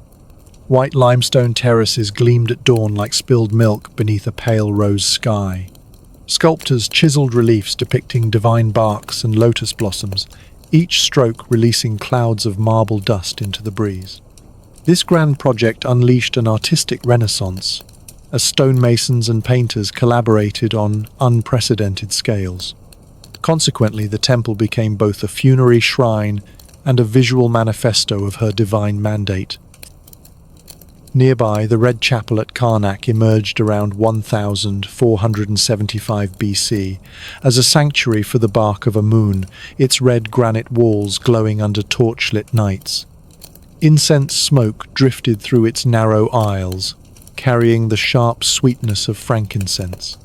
White limestone terraces gleamed at dawn like spilled milk beneath a pale rose sky. Sculptors chiseled reliefs depicting divine barks and lotus blossoms, each stroke releasing clouds of marble dust into the breeze. This grand project unleashed an artistic renaissance, as stonemasons and painters collaborated on unprecedented scales. Consequently, the temple became both a funerary shrine and a visual manifesto of her divine mandate. Nearby, the Red Chapel at Karnak emerged around 1475 BC as a sanctuary for the bark of Amun, its red granite walls glowing under torchlit nights. Incense smoke drifted through its narrow aisles, carrying the sharp sweetness of frankincense.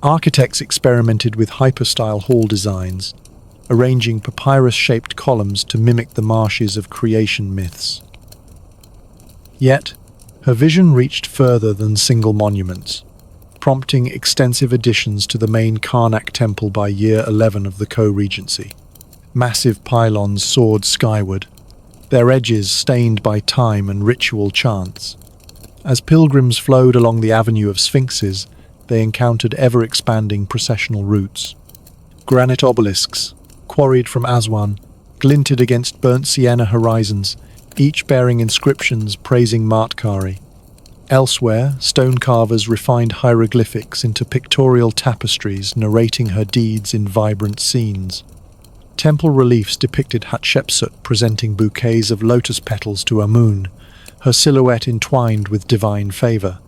Architects experimented with hyperstyle hall designs, arranging papyrus-shaped columns to mimic the marshes of creation myths. Yet, her vision reached further than single monuments, prompting extensive additions to the main Karnak temple by year 11 of the co-regency. Massive pylons soared skyward, their edges stained by time and ritual chants. As pilgrims flowed along the avenue of sphinxes, they encountered ever-expanding processional routes. Granite obelisks, quarried from Aswan, glinted against burnt sienna horizons, each bearing inscriptions praising Maatkare. Elsewhere, stone carvers refined hieroglyphics into pictorial tapestries narrating her deeds in vibrant scenes. Temple reliefs depicted Hatshepsut presenting bouquets of lotus petals to Amun, her silhouette entwined with divine favor.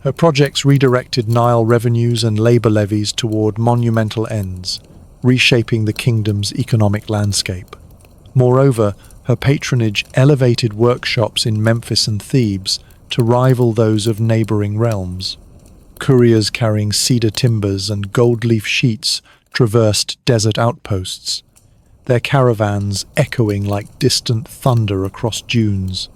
Her projects redirected Nile revenues and labor levies toward monumental ends, reshaping the kingdom's economic landscape. Moreover, her patronage elevated workshops in Memphis and Thebes to rival those of neighboring realms. Couriers carrying cedar timbers and gold leaf sheets traversed desert outposts, their caravans echoing like distant thunder across dunes.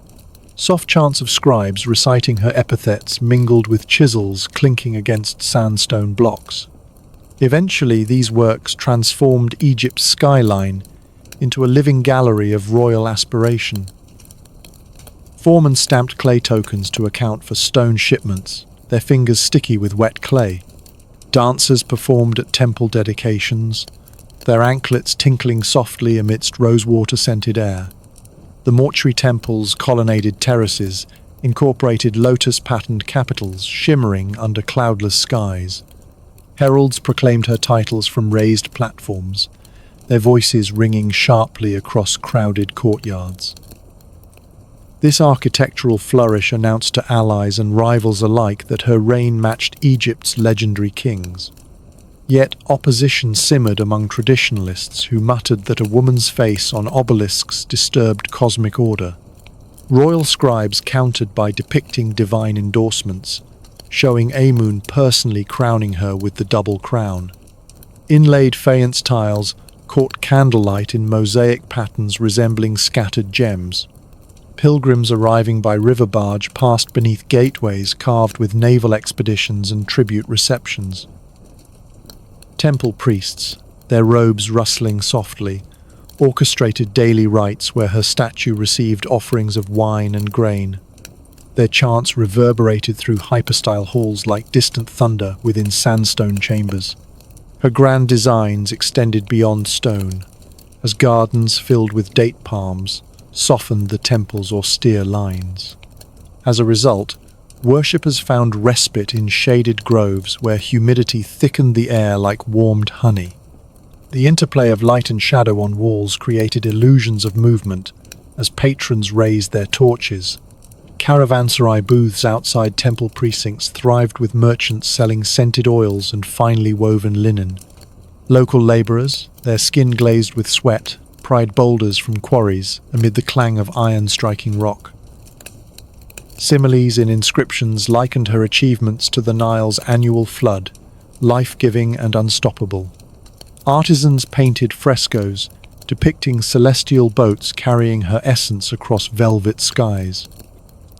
Soft chants of scribes reciting her epithets mingled with chisels clinking against sandstone blocks. Eventually, these works transformed Egypt's skyline into a living gallery of royal aspiration. Foremen stamped clay tokens to account for stone shipments, their fingers sticky with wet clay. Dancers performed at temple dedications, their anklets tinkling softly amidst rosewater-scented air. The mortuary temple's colonnaded terraces incorporated lotus-patterned capitals shimmering under cloudless skies. Heralds proclaimed her titles from raised platforms, their voices ringing sharply across crowded courtyards. This architectural flourish announced to allies and rivals alike that her reign matched Egypt's legendary kings. Yet opposition simmered among traditionalists who muttered that a woman's face on obelisks disturbed cosmic order. Royal scribes countered by depicting divine endorsements, showing Amun personally crowning her with the double crown. Inlaid faience tiles caught candlelight in mosaic patterns resembling scattered gems. Pilgrims arriving by river barge passed beneath gateways carved with naval expeditions and tribute receptions. Temple priests, their robes rustling softly, orchestrated daily rites where her statue received offerings of wine and grain. Their chants reverberated through hyperstyle halls like distant thunder within sandstone chambers. Her grand designs extended beyond stone, as gardens filled with date palms softened the temple's austere lines. As a result, worshippers found respite in shaded groves where humidity thickened the air like warmed honey. The interplay of light and shadow on walls created illusions of movement as patrons raised their torches. Caravanserai booths outside temple precincts thrived with merchants selling scented oils and finely woven linen. Local laborers, their skin glazed with sweat, pried boulders from quarries amid the clang of iron striking rock. Similes in inscriptions likened her achievements to the Nile's annual flood, life-giving and unstoppable. Artisans painted frescoes depicting celestial boats carrying her essence across velvet skies.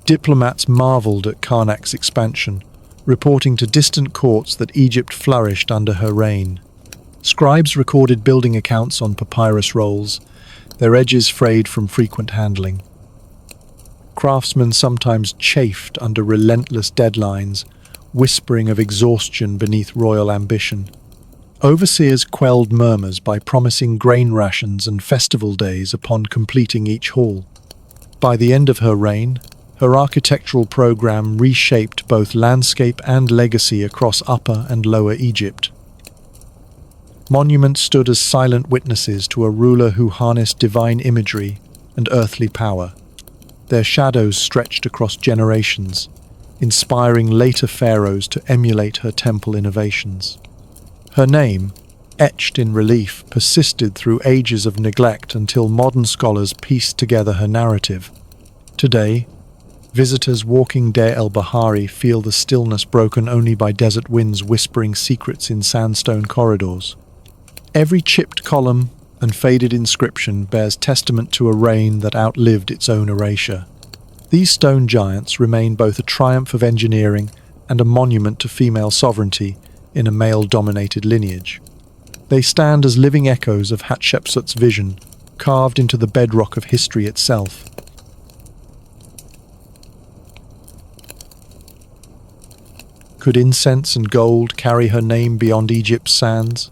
Diplomats marveled at Karnak's expansion, reporting to distant courts that Egypt flourished under her reign. Scribes recorded building accounts on papyrus rolls, their edges frayed from frequent handling. Craftsmen sometimes chafed under relentless deadlines, whispering of exhaustion beneath royal ambition. Overseers quelled murmurs by promising grain rations and festival days upon completing each hall. By the end of her reign, her architectural program reshaped both landscape and legacy across Upper and Lower Egypt. Monuments stood as silent witnesses to a ruler who harnessed divine imagery and earthly power. Their shadows stretched across generations, inspiring later pharaohs to emulate her temple innovations. Her name, etched in relief, persisted through ages of neglect until modern scholars pieced together her narrative. Today, visitors walking Deir el-Bahari feel the stillness broken only by desert winds whispering secrets in sandstone corridors. Every chipped column and faded inscription bears testament to a reign that outlived its own erasure. These stone giants remain both a triumph of engineering and a monument to female sovereignty in a male-dominated lineage. They stand as living echoes of Hatshepsut's vision, carved into the bedrock of history itself. Could incense and gold carry her name beyond Egypt's sands?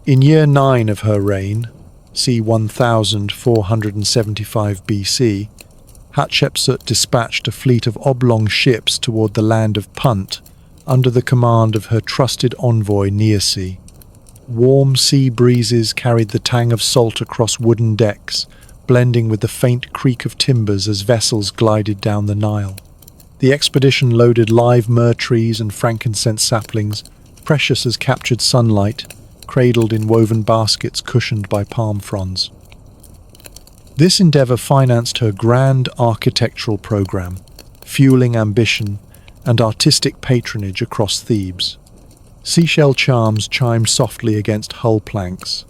In year 9 of her reign, c. 1475 BC, Hatshepsut dispatched a fleet of oblong ships toward the land of Punt under the command of her trusted envoy Niasi. Warm sea breezes carried the tang of salt across wooden decks, blending with the faint creak of timbers as vessels glided down the Nile. The expedition loaded live myrrh trees and frankincense saplings, precious as captured sunlight, cradled in woven baskets cushioned by palm fronds. This endeavor financed her grand architectural program, fueling ambition and artistic patronage across Thebes. Seashell charms chimed softly against hull planks.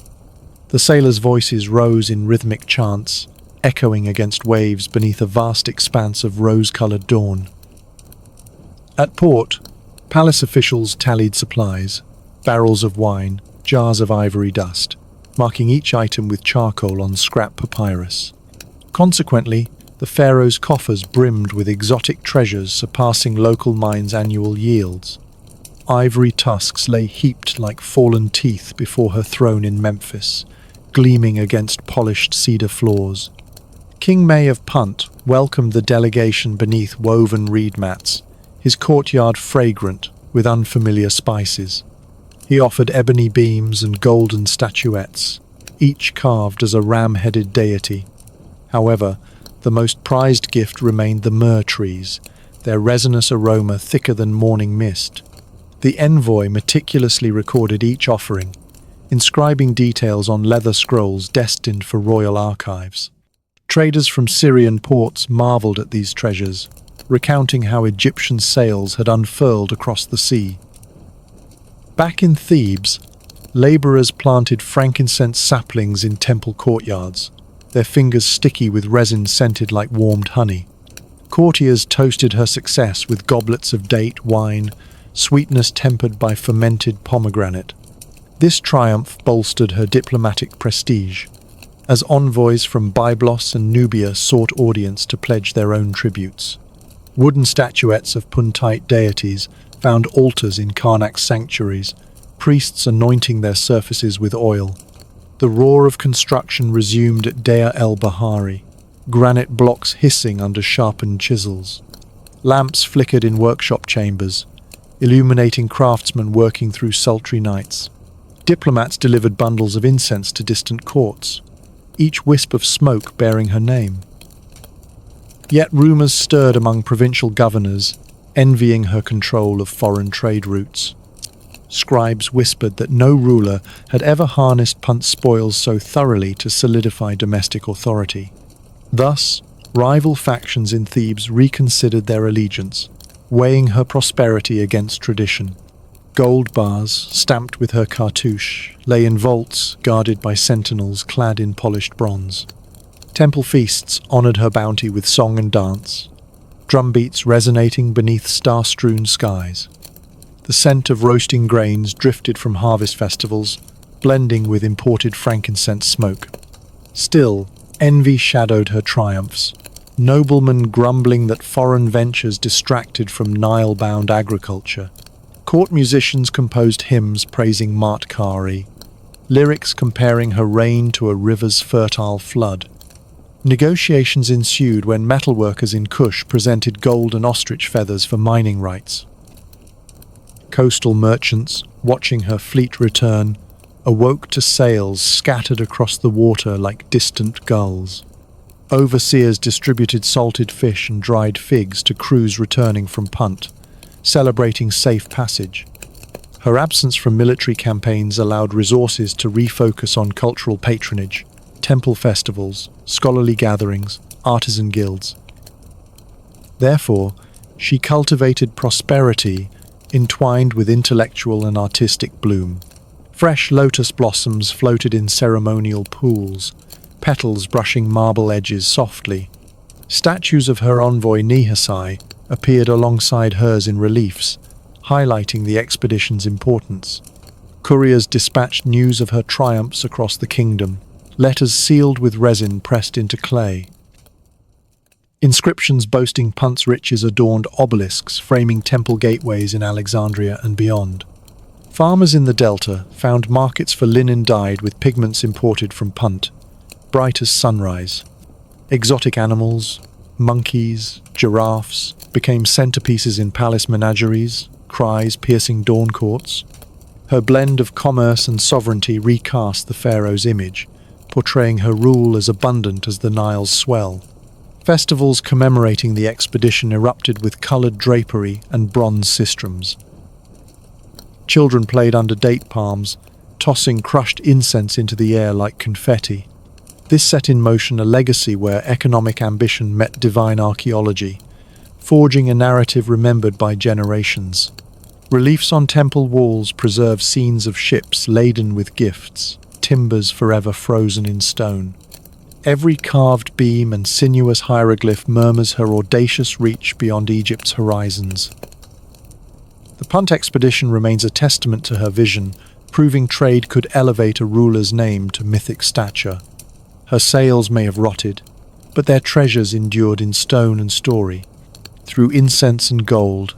The sailors' voices rose in rhythmic chants, echoing against waves beneath a vast expanse of rose-colored dawn. At port, palace officials tallied supplies, barrels of wine, jars of ivory dust, marking each item with charcoal on scrap papyrus. Consequently, the pharaoh's coffers brimmed with exotic treasures surpassing local mines' annual yields. Ivory tusks lay heaped like fallen teeth before her throne in Memphis, gleaming against polished cedar floors. King May of Punt welcomed the delegation beneath woven reed mats, his courtyard fragrant with unfamiliar spices. He offered ebony beams and golden statuettes, each carved as a ram-headed deity. However, the most prized gift remained the myrrh trees, their resinous aroma thicker than morning mist. The envoy meticulously recorded each offering, inscribing details on leather scrolls destined for royal archives. Traders from Syrian ports marveled at these treasures, recounting how Egyptian sails had unfurled across the sea. Back in Thebes, laborers planted frankincense saplings in temple courtyards, their fingers sticky with resin scented like warmed honey. Courtiers toasted her success with goblets of date wine, sweetness tempered by fermented pomegranate. This triumph bolstered her diplomatic prestige, as envoys from Byblos and Nubia sought audience to pledge their own tributes. Wooden statuettes of Puntite deities found altars in Karnak's sanctuaries, priests anointing their surfaces with oil. The roar of construction resumed at Deir el-Bahari, granite blocks hissing under sharpened chisels. Lamps flickered in workshop chambers, illuminating craftsmen working through sultry nights. Diplomats delivered bundles of incense to distant courts, each wisp of smoke bearing her name. Yet rumors stirred among provincial governors, envying her control of foreign trade routes. Scribes whispered that no ruler had ever harnessed Punt's spoils so thoroughly to solidify domestic authority. Thus, rival factions in Thebes reconsidered their allegiance, weighing her prosperity against tradition. Gold bars, stamped with her cartouche, lay in vaults guarded by sentinels clad in polished bronze. Temple feasts honored her bounty with song and dance, drumbeats resonating beneath star-strewn skies. The scent of roasting grains drifted from harvest festivals, blending with imported frankincense smoke. Still, envy shadowed her triumphs, noblemen grumbling that foreign ventures distracted from Nile-bound agriculture. Court musicians composed hymns praising Maatkare, lyrics comparing her reign to a river's fertile flood. Negotiations ensued when metalworkers in Kush presented gold and ostrich feathers for mining rights. Coastal merchants, watching her fleet return, awoke to sails scattered across the water like distant gulls. Overseers distributed salted fish and dried figs to crews returning from Punt, celebrating safe passage. Her absence from military campaigns allowed resources to refocus on cultural patronage, temple festivals, scholarly gatherings, artisan guilds. Therefore, she cultivated prosperity entwined with intellectual and artistic bloom. Fresh lotus blossoms floated in ceremonial pools, petals brushing marble edges softly. Statues of her envoy Nehesi appeared alongside hers in reliefs, highlighting the expedition's importance. Couriers dispatched news of her triumphs across the kingdom, letters sealed with resin pressed into clay. Inscriptions boasting Punt's riches adorned obelisks framing temple gateways in Alexandria and beyond. Farmers in the Delta found markets for linen dyed with pigments imported from Punt, bright as sunrise. Exotic animals, monkeys, giraffes, became centerpieces in palace menageries, cries piercing dawn courts. Her blend of commerce and sovereignty recast the pharaoh's image, portraying her rule as abundant as the Nile's swell. Festivals commemorating the expedition erupted with colored drapery and bronze sistrums. Children played under date palms, tossing crushed incense into the air like confetti. This set in motion a legacy where economic ambition met divine archaeology, forging a narrative remembered by generations. Reliefs on temple walls preserve scenes of ships laden with gifts, timbers forever frozen in stone. Every carved beam and sinuous hieroglyph murmurs her audacious reach beyond Egypt's horizons. The Punt expedition remains a testament to her vision, proving trade could elevate a ruler's name to mythic stature. Her sails may have rotted, but their treasures endured in stone and story. Through incense and gold,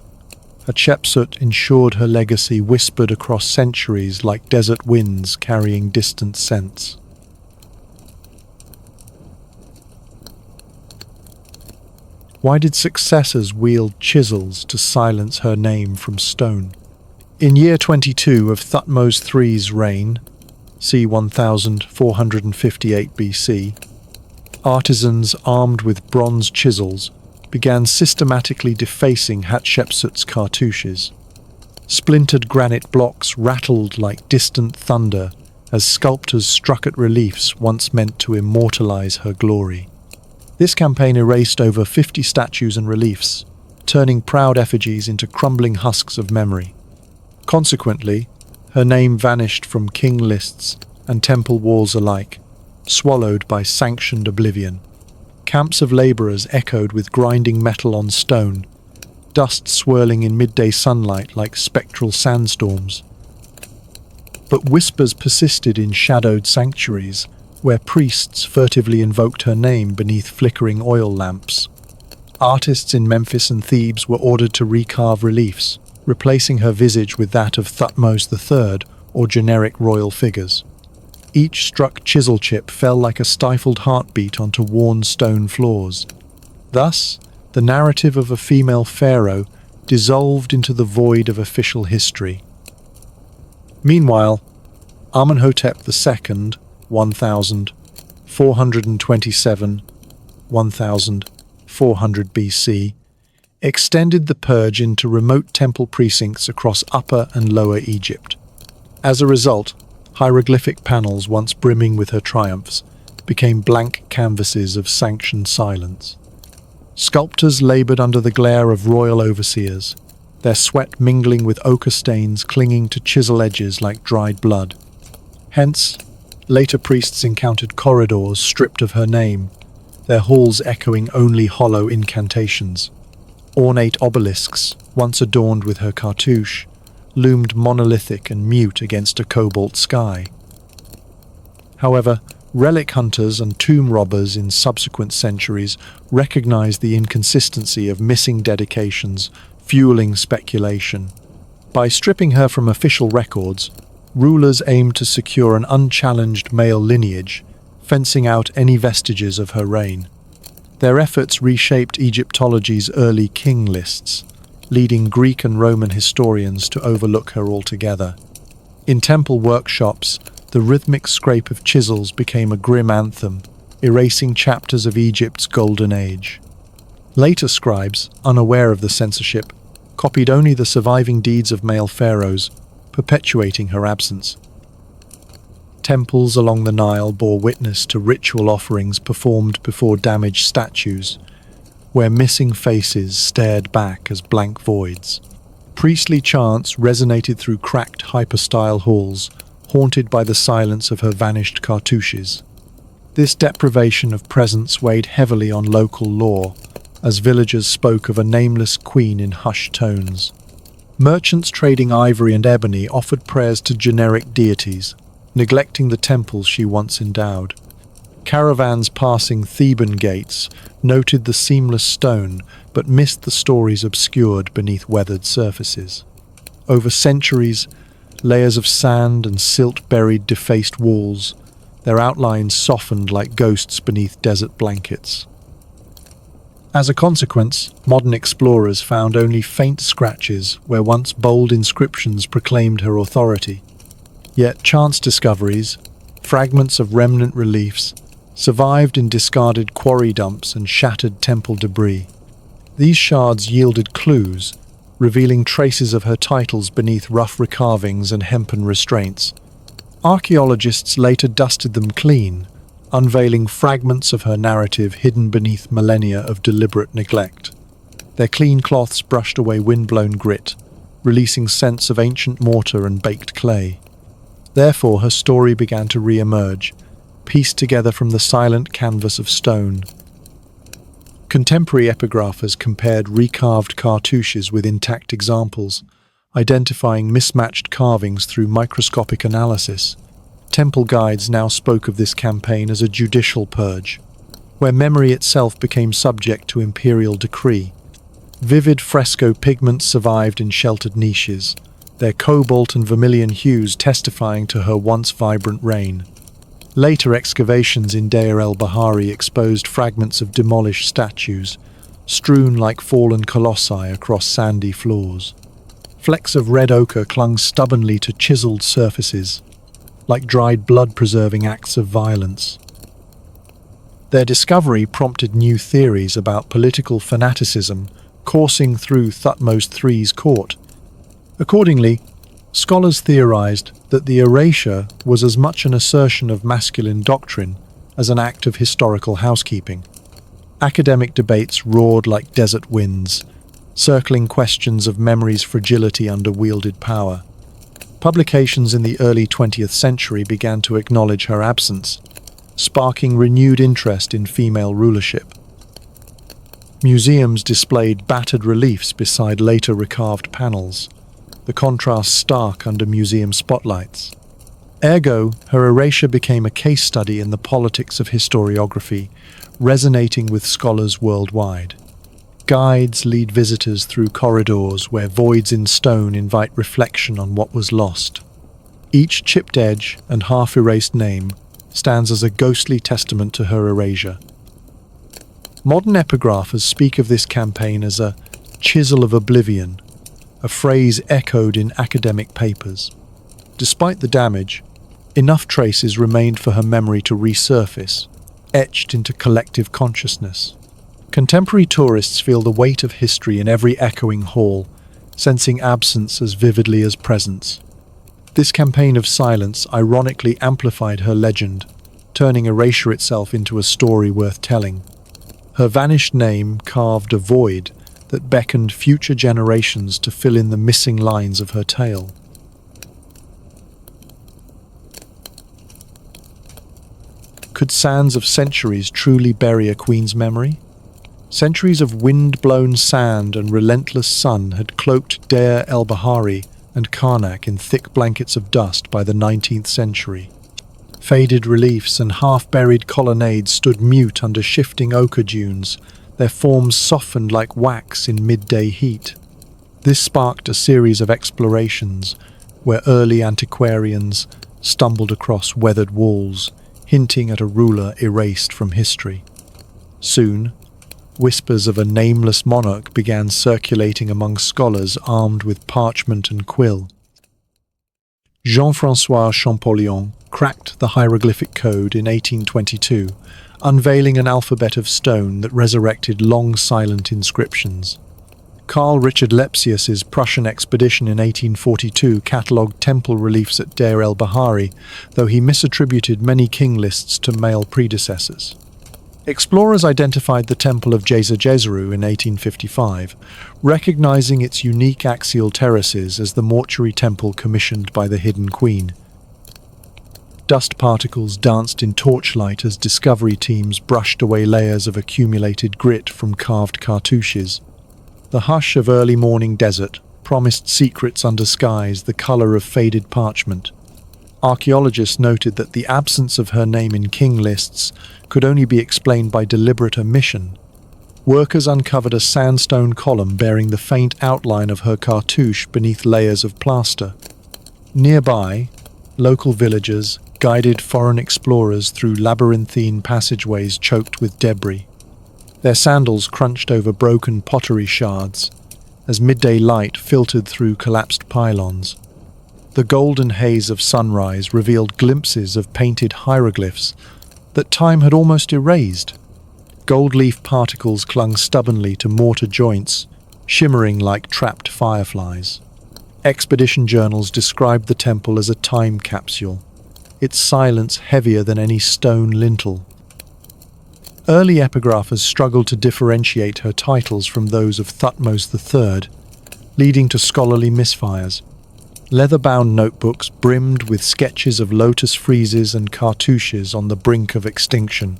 Hatshepsut ensured her legacy whispered across centuries like desert winds carrying distant scents. Why did successors wield chisels to silence her name from stone? In year 22 of Thutmose III's reign, c. 1458 BC, artisans armed with bronze chisels began systematically defacing Hatshepsut's cartouches. Splintered granite blocks rattled like distant thunder as sculptors struck at reliefs once meant to immortalize her glory. This campaign erased over 50 statues and reliefs, turning proud effigies into crumbling husks of memory. Consequently, her name vanished from king lists and temple walls alike, swallowed by sanctioned oblivion. Camps of laborers echoed with grinding metal on stone, dust swirling in midday sunlight like spectral sandstorms. But whispers persisted in shadowed sanctuaries, where priests furtively invoked her name beneath flickering oil lamps. Artists in Memphis and Thebes were ordered to recarve reliefs, replacing her visage with that of Thutmose III or generic royal figures. Each struck chisel chip fell like a stifled heartbeat onto worn stone floors. Thus, the narrative of a female pharaoh dissolved into the void of official history. Meanwhile, Amenhotep II, 1427–1400 BC, extended the purge into remote temple precincts across Upper and Lower Egypt. As a result, hieroglyphic panels once brimming with her triumphs became blank canvases of sanctioned silence. Sculptors labored under the glare of royal overseers, their sweat mingling with ochre stains clinging to chisel edges like dried blood. Hence, later priests encountered corridors stripped of her name, their halls echoing only hollow incantations. Ornate obelisks, once adorned with her cartouche, loomed monolithic and mute against a cobalt sky. However, relic hunters and tomb robbers in subsequent centuries recognized the inconsistency of missing dedications, fueling speculation. By stripping her from official records, rulers aimed to secure an unchallenged male lineage, fencing out any vestiges of her reign. Their efforts reshaped Egyptology's early king lists, leading Greek and Roman historians to overlook her altogether. In temple workshops, the rhythmic scrape of chisels became a grim anthem, erasing chapters of Egypt's golden age. Later scribes, unaware of the censorship, copied only the surviving deeds of male pharaohs, perpetuating her absence. Temples along the Nile bore witness to ritual offerings performed before damaged statues, where missing faces stared back as blank voids. Priestly chants resonated through cracked hypostyle halls, haunted by the silence of her vanished cartouches. This deprivation of presence weighed heavily on local lore, as villagers spoke of a nameless queen in hushed tones. Merchants trading ivory and ebony offered prayers to generic deities, neglecting the temples she once endowed. Caravans passing Theban gates noted the seamless stone, but missed the stories obscured beneath weathered surfaces. Over centuries, layers of sand and silt buried defaced walls, their outlines softened like ghosts beneath desert blankets. As a consequence, modern explorers found only faint scratches where once bold inscriptions proclaimed her authority. Yet chance discoveries, fragments of remnant reliefs, survived in discarded quarry dumps and shattered temple debris. These shards yielded clues, revealing traces of her titles beneath rough recarvings and hempen restraints. Archaeologists later dusted them clean, unveiling fragments of her narrative hidden beneath millennia of deliberate neglect. Their clean cloths brushed away wind-blown grit, releasing scents of ancient mortar and baked clay. Therefore, her story began to re-emerge, pieced together from the silent canvas of stone. Contemporary epigraphers compared recarved cartouches with intact examples, identifying mismatched carvings through microscopic analysis. Temple guides now spoke of this campaign as a judicial purge, where memory itself became subject to imperial decree. Vivid fresco pigments survived in sheltered niches, their cobalt and vermilion hues testifying to her once vibrant reign. Later excavations in Deir el-Bahari exposed fragments of demolished statues, strewn like fallen colossi across sandy floors. Flecks of red ochre clung stubbornly to chiseled surfaces, like dried blood-preserving acts of violence. Their discovery prompted new theories about political fanaticism coursing through Thutmose III's court. Accordingly, scholars theorized that the erasure was as much an assertion of masculine doctrine as an act of historical housekeeping. Academic debates roared like desert winds, circling questions of memory's fragility under wielded power. Publications in the early 20th century began to acknowledge her absence, sparking renewed interest in female rulership. Museums displayed battered reliefs beside later recarved panels, the contrast stark under museum spotlights. Ergo, her erasure became a case study in the politics of historiography, resonating with scholars worldwide. Guides lead visitors through corridors where voids in stone invite reflection on what was lost. Each chipped edge and half-erased name stands as a ghostly testament to her erasure. Modern epigraphers speak of this campaign as a chisel of oblivion, a phrase echoed in academic papers. Despite the damage, enough traces remained for her memory to resurface, etched into collective consciousness. Contemporary tourists feel the weight of history in every echoing hall, sensing absence as vividly as presence. This campaign of silence ironically amplified her legend, turning erasure itself into a story worth telling. Her vanished name carved a void that beckoned future generations to fill in the missing lines of her tale. Could sands of centuries truly bury a queen's memory? Centuries of wind-blown sand and relentless sun had cloaked Deir el-Bahari and Karnak in thick blankets of dust by the 19th century. Faded reliefs and half-buried colonnades stood mute under shifting ochre dunes, their forms softened like wax in midday heat. This sparked a series of explorations where early antiquarians stumbled across weathered walls, hinting at a ruler erased from history. Soon, whispers of a nameless monarch began circulating among scholars armed with parchment and quill. Jean-François Champollion cracked the hieroglyphic code in 1822, unveiling an alphabet of stone that resurrected long silent inscriptions. Carl Richard Lepsius's Prussian expedition in 1842 catalogued temple reliefs at Deir el-Bahari, though he misattributed many king lists to male predecessors. Explorers identified the Temple of Djeser-Djeseru in 1855, recognizing its unique axial terraces as the mortuary temple commissioned by the Hidden Queen. Dust particles danced in torchlight as discovery teams brushed away layers of accumulated grit from carved cartouches. The hush of early morning desert promised secrets under skies the color of faded parchment. Archaeologists noted that the absence of her name in king lists could only be explained by deliberate omission. Workers uncovered a sandstone column bearing the faint outline of her cartouche beneath layers of plaster. Nearby, local villagers guided foreign explorers through labyrinthine passageways choked with debris. Their sandals crunched over broken pottery shards as midday light filtered through collapsed pylons. The golden haze of sunrise revealed glimpses of painted hieroglyphs that time had almost erased. Gold leaf particles clung stubbornly to mortar joints, shimmering like trapped fireflies. Expedition journals described the temple as a time capsule, its silence heavier than any stone lintel. Early epigraphers struggled to differentiate her titles from those of Thutmose III, leading to scholarly misfires. Leather-bound notebooks brimmed with sketches of lotus friezes and cartouches on the brink of extinction.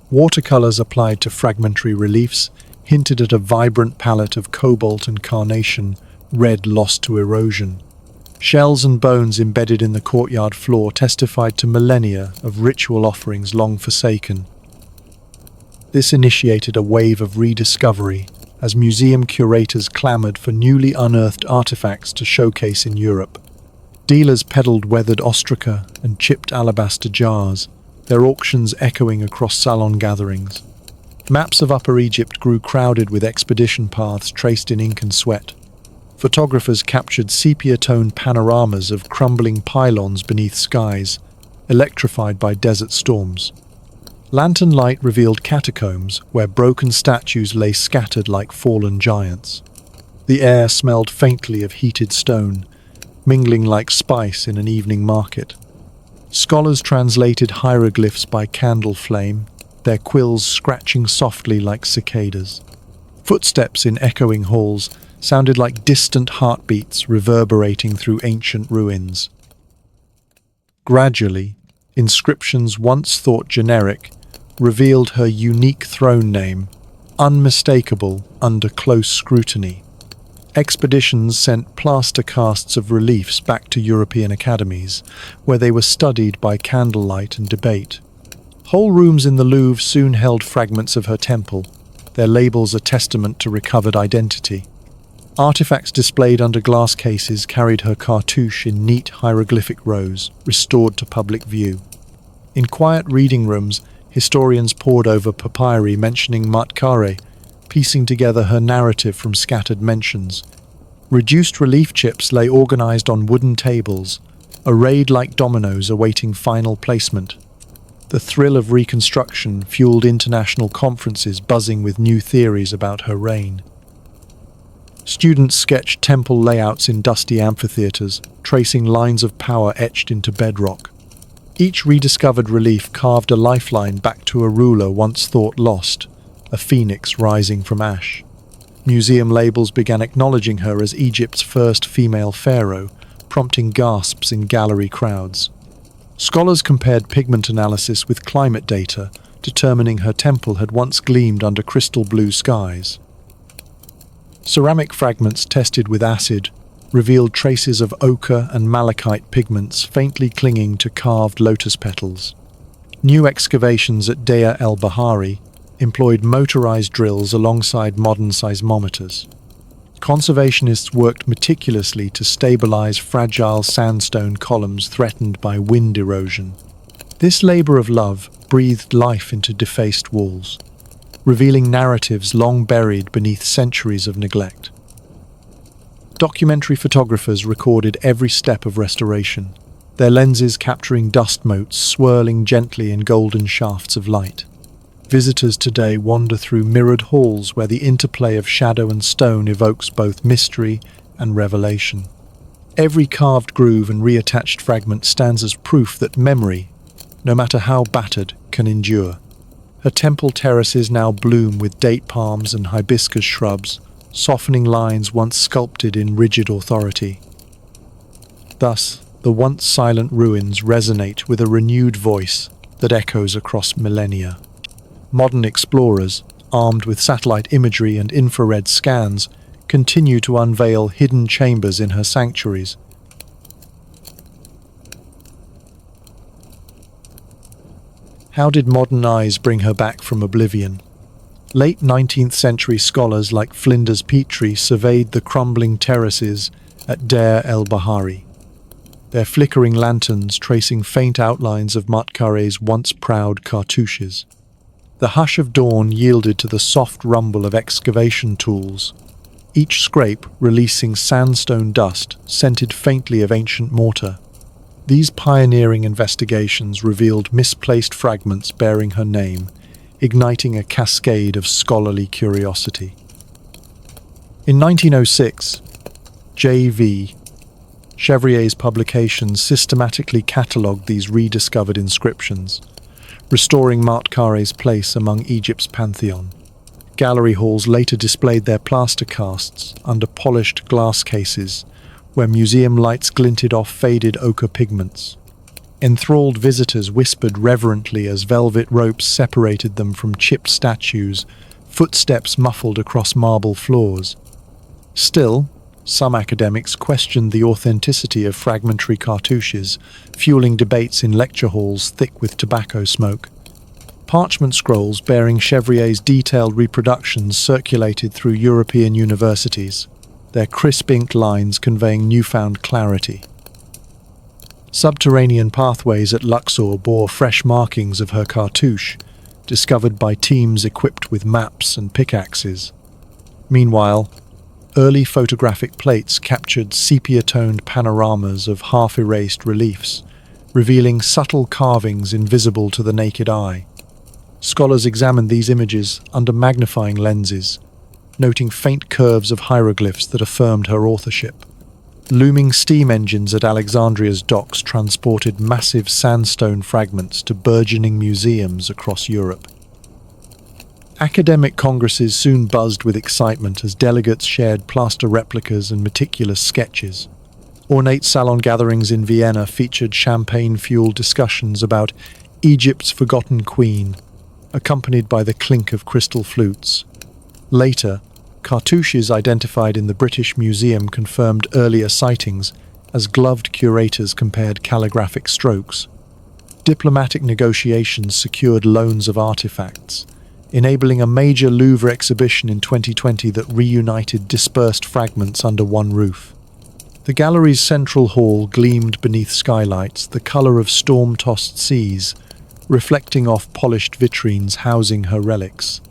Watercolors applied to fragmentary reliefs hinted at a vibrant palette of cobalt and carnation, red lost to erosion. Shells and bones embedded in the courtyard floor testified to millennia of ritual offerings long forsaken. This initiated a wave of rediscovery as museum curators clamored for newly unearthed artifacts to showcase in Europe. Dealers peddled weathered ostraca and chipped alabaster jars, their auctions echoing across salon gatherings. Maps of Upper Egypt grew crowded with expedition paths traced in ink and sweat. Photographers captured sepia-toned panoramas of crumbling pylons beneath skies, electrified by desert storms. Lantern light revealed catacombs where broken statues lay scattered like fallen giants. The air smelled faintly of heated stone, mingling like spice in an evening market. Scholars translated hieroglyphs by candle flame, their quills scratching softly like cicadas. Footsteps in echoing halls sounded like distant heartbeats reverberating through ancient ruins. Gradually, inscriptions once thought generic revealed her unique throne name, unmistakable under close scrutiny. Expeditions sent plaster casts of reliefs back to European academies, where they were studied by candlelight and debate. Whole rooms in the Louvre soon held fragments of her temple, their labels a testament to recovered identity. Artifacts displayed under glass cases carried her cartouche in neat hieroglyphic rows, restored to public view. In quiet reading rooms, historians pored over papyri mentioning Maatkare, piecing together her narrative from scattered mentions. Reduced relief chips lay organized on wooden tables, arrayed like dominoes awaiting final placement. The thrill of reconstruction fueled international conferences buzzing with new theories about her reign. Students sketched temple layouts in dusty amphitheaters, tracing lines of power etched into bedrock. Each rediscovered relief carved a lifeline back to a ruler once thought lost, a phoenix rising from ash. Museum labels began acknowledging her as Egypt's first female pharaoh, prompting gasps in gallery crowds. Scholars compared pigment analysis with climate data, determining her temple had once gleamed under crystal blue skies. Ceramic fragments tested with acid revealed traces of ochre and malachite pigments faintly clinging to carved lotus petals. New excavations at Deir el-Bahari employed motorized drills alongside modern seismometers. Conservationists worked meticulously to stabilize fragile sandstone columns threatened by wind erosion. This labor of love breathed life into defaced walls, revealing narratives long buried beneath centuries of neglect. Documentary photographers recorded every step of restoration, their lenses capturing dust motes swirling gently in golden shafts of light. Visitors today wander through mirrored halls where the interplay of shadow and stone evokes both mystery and revelation. Every carved groove and reattached fragment stands as proof that memory, no matter how battered, can endure. Her temple terraces now bloom with date palms and hibiscus shrubs, softening lines once sculpted in rigid authority. Thus, the once silent ruins resonate with a renewed voice that echoes across millennia. Modern explorers, armed with satellite imagery and infrared scans, continue to unveil hidden chambers in her sanctuaries. How did modern eyes bring her back from oblivion? Late 19th century scholars like Flinders Petrie surveyed the crumbling terraces at Deir el-Bahari, their flickering lanterns tracing faint outlines of Maatkare's once proud cartouches. The hush of dawn yielded to the soft rumble of excavation tools, each scrape releasing sandstone dust scented faintly of ancient mortar. These pioneering investigations revealed misplaced fragments bearing her name, igniting a cascade of scholarly curiosity. In 1906, J.V. Chevrier's publications systematically catalogued these rediscovered inscriptions, restoring Maatkare's place among Egypt's pantheon. Gallery halls later displayed their plaster casts under polished glass cases, where museum lights glinted off faded ochre pigments. Enthralled visitors whispered reverently as velvet ropes separated them from chipped statues, footsteps muffled across marble floors. Still, some academics questioned the authenticity of fragmentary cartouches, fueling debates in lecture halls thick with tobacco smoke. Parchment scrolls bearing Chevrier's detailed reproductions circulated through European universities, their crisp inked lines conveying newfound clarity. Subterranean pathways at Luxor bore fresh markings of her cartouche, discovered by teams equipped with maps and pickaxes. Meanwhile, early photographic plates captured sepia-toned panoramas of half-erased reliefs, revealing subtle carvings invisible to the naked eye. Scholars examined these images under magnifying lenses, noting faint curves of hieroglyphs that affirmed her authorship. Looming steam engines at Alexandria's docks transported massive sandstone fragments to burgeoning museums across Europe. Academic congresses soon buzzed with excitement as delegates shared plaster replicas and meticulous sketches. Ornate salon gatherings in Vienna featured champagne-fueled discussions about Egypt's forgotten queen, accompanied by the clink of crystal flutes. Later, cartouches identified in the British Museum confirmed earlier sightings as gloved curators compared calligraphic strokes. Diplomatic negotiations secured loans of artifacts, enabling a major Louvre exhibition in 2020 that reunited dispersed fragments under one roof. The gallery's central hall gleamed beneath skylights, the color of storm-tossed seas, reflecting off polished vitrines housing her relics.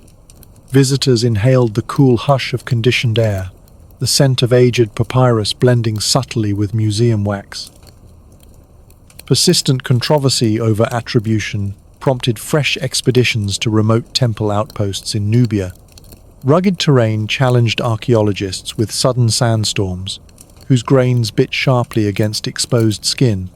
Visitors inhaled the cool hush of conditioned air, the scent of aged papyrus blending subtly with museum wax. Persistent controversy over attribution prompted fresh expeditions to remote temple outposts in Nubia. Rugged terrain challenged archaeologists with sudden sandstorms, whose grains bit sharply against exposed skin.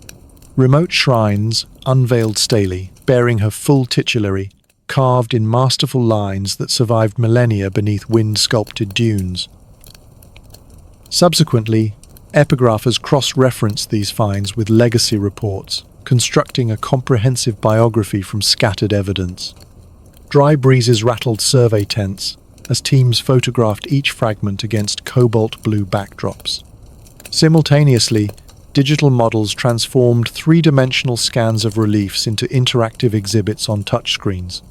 Remote shrines, unveiled stelae, bearing her full titulary, carved in masterful lines that survived millennia beneath wind-sculpted dunes. Subsequently, epigraphers cross-referenced these finds with legacy reports, constructing a comprehensive biography from scattered evidence. Dry breezes rattled survey tents as teams photographed each fragment against cobalt-blue backdrops. Simultaneously, digital models transformed three-dimensional scans of reliefs into interactive exhibits on touchscreens.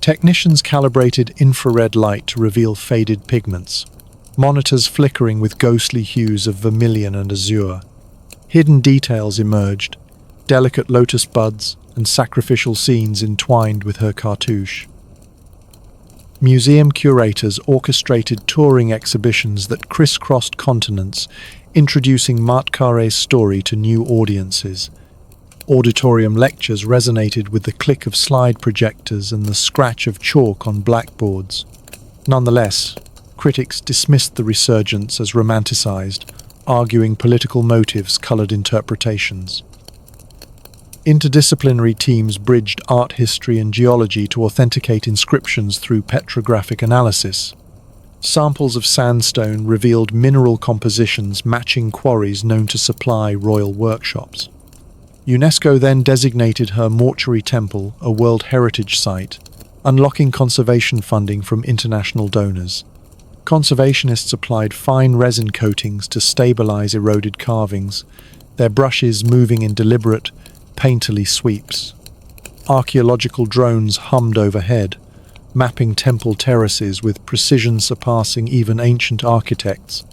Technicians calibrated infrared light to reveal faded pigments, monitors flickering with ghostly hues of vermilion and azure. Hidden details emerged, delicate lotus buds and sacrificial scenes entwined with her cartouche. Museum curators orchestrated touring exhibitions that crisscrossed continents, introducing Maatkare's story to new audiences. Auditorium lectures resonated with the click of slide projectors and the scratch of chalk on blackboards. Nonetheless, critics dismissed the resurgence as romanticized, arguing political motives colored interpretations. Interdisciplinary teams bridged art history and geology to authenticate inscriptions through petrographic analysis. Samples of sandstone revealed mineral compositions matching quarries known to supply royal workshops. UNESCO then designated her mortuary temple a World Heritage Site, unlocking conservation funding from international donors. Conservationists applied fine resin coatings to stabilize eroded carvings, their brushes moving in deliberate, painterly sweeps. Archaeological drones hummed overhead, mapping temple terraces with precision surpassing even ancient architects.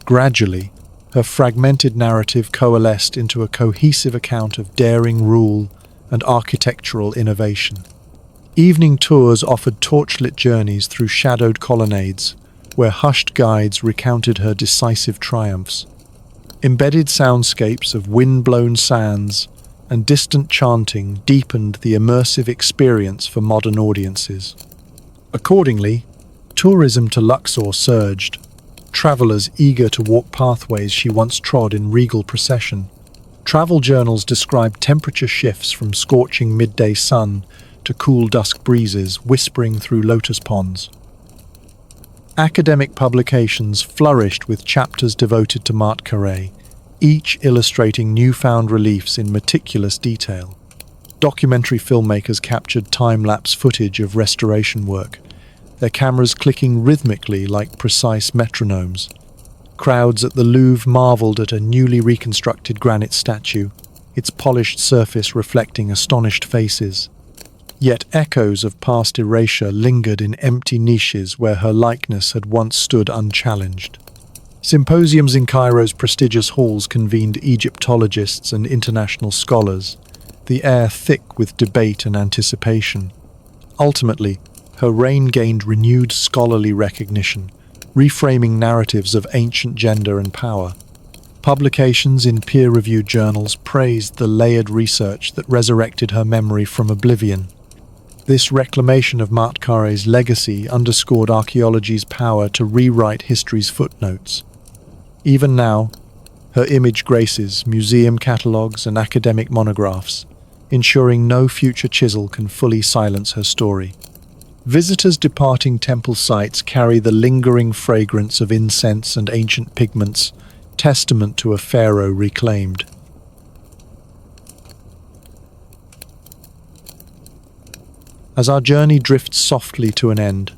Gradually, her fragmented narrative coalesced into a cohesive account of daring rule and architectural innovation. Evening tours offered torchlit journeys through shadowed colonnades, where hushed guides recounted her decisive triumphs. Embedded soundscapes of wind-blown sands and distant chanting deepened the immersive experience for modern audiences. Accordingly, tourism to Luxor surged, travelers eager to walk pathways she once trod in regal procession. Travel journals described temperature shifts from scorching midday sun to cool dusk breezes whispering through lotus ponds. Academic publications flourished with chapters devoted to Maatkare, each illustrating newfound reliefs in meticulous detail. Documentary filmmakers captured time-lapse footage of restoration work, their cameras clicking rhythmically like precise metronomes. Crowds at the Louvre marveled at a newly reconstructed granite statue, its polished surface reflecting astonished faces. Yet echoes of past erasure lingered in empty niches where her likeness had once stood unchallenged. Symposiums in Cairo's prestigious halls convened Egyptologists and international scholars, the air thick with debate and anticipation. Ultimately, her reign gained renewed scholarly recognition, reframing narratives of ancient gender and power. Publications in peer-reviewed journals praised the layered research that resurrected her memory from oblivion. This reclamation of Maatkare's legacy underscored archaeology's power to rewrite history's footnotes. Even now, her image graces museum catalogues and academic monographs, ensuring no future chisel can fully silence her story. Visitors departing temple sites carry the lingering fragrance of incense and ancient pigments, testament to a pharaoh reclaimed. As our journey drifts softly to an end,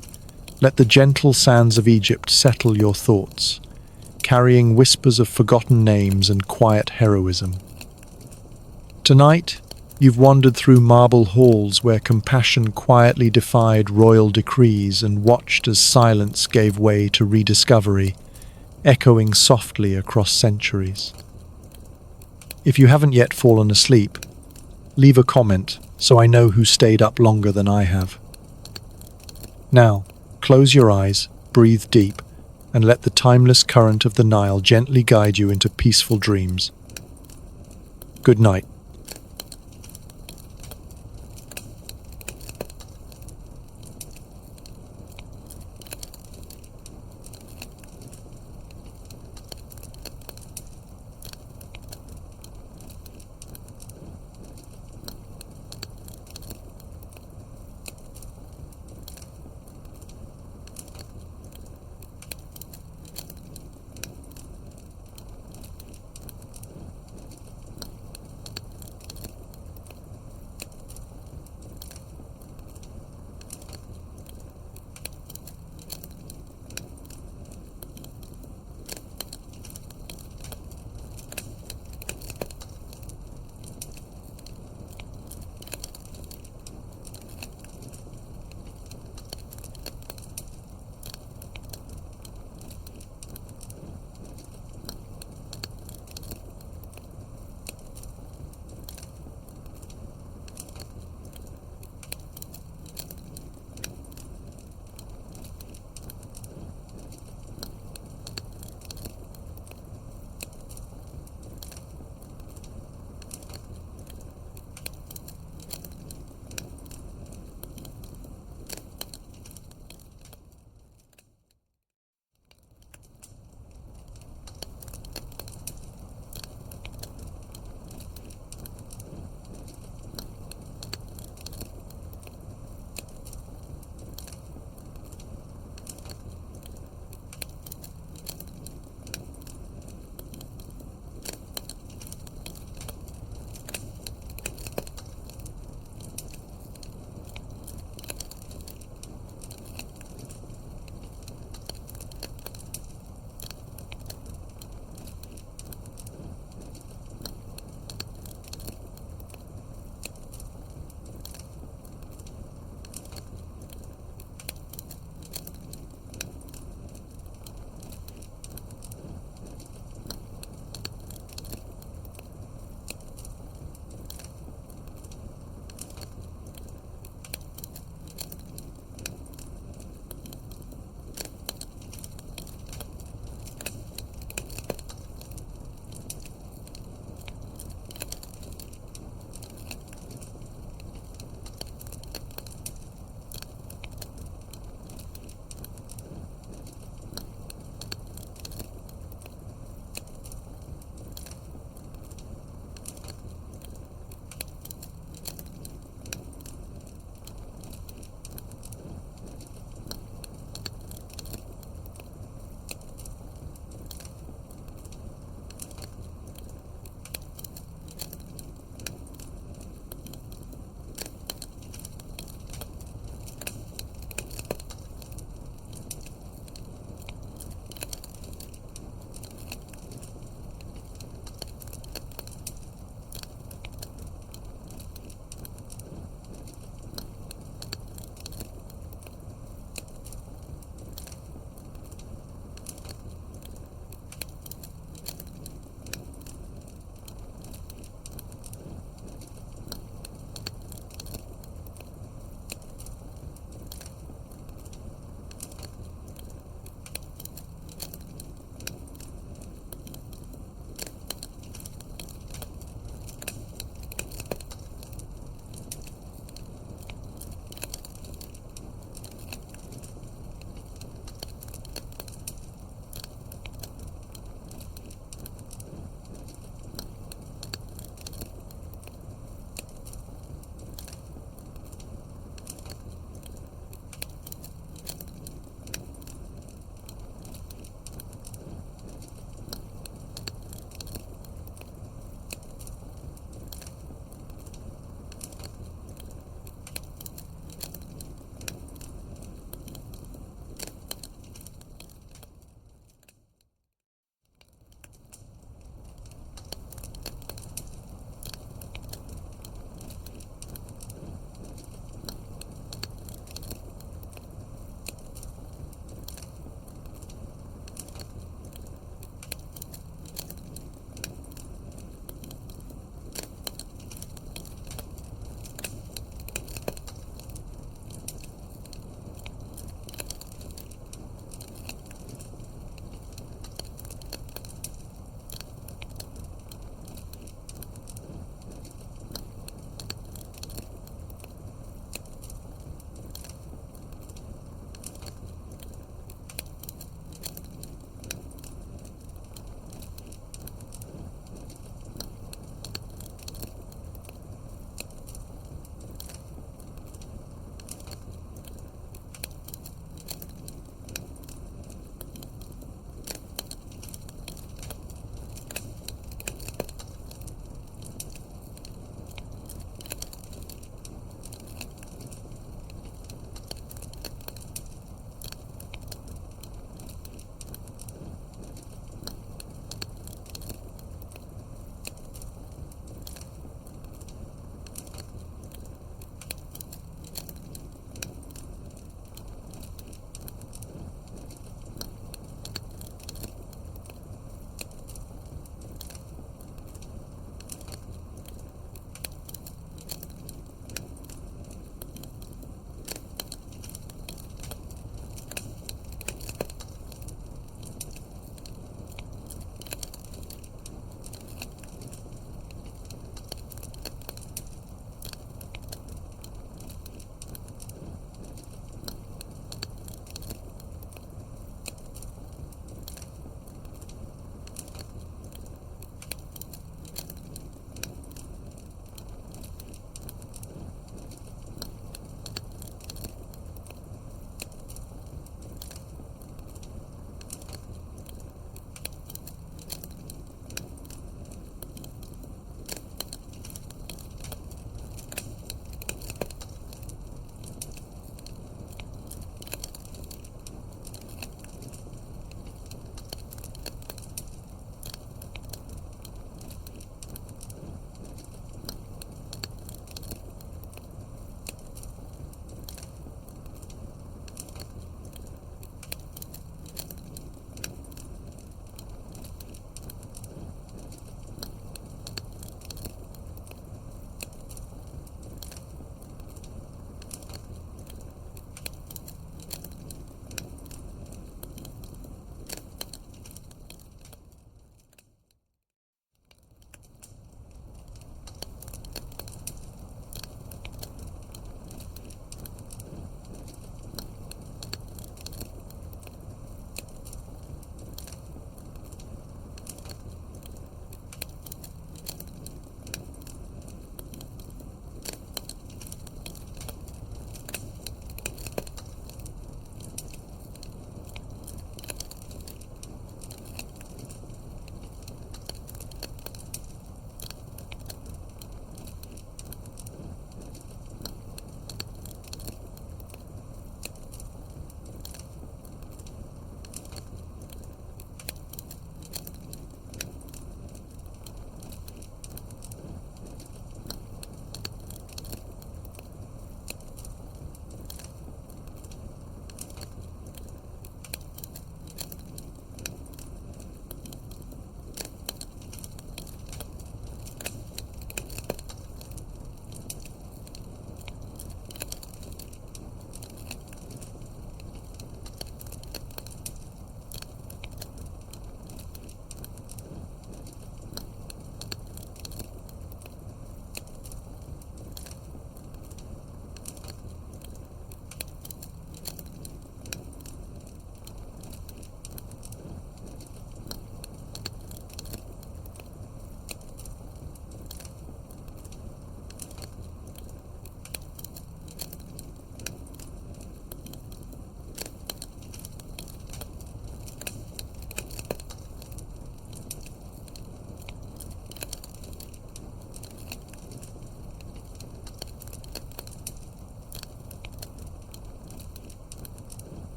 let the gentle sands of Egypt settle your thoughts, carrying whispers of forgotten names and quiet heroism. Tonight, you've wandered through marble halls where compassion quietly defied royal decrees and watched as silence gave way to rediscovery, echoing softly across centuries. If you haven't yet fallen asleep, leave a comment so I know who stayed up longer than I have. Now, close your eyes, breathe deep, and let the timeless current of the Nile gently guide you into peaceful dreams. Good night.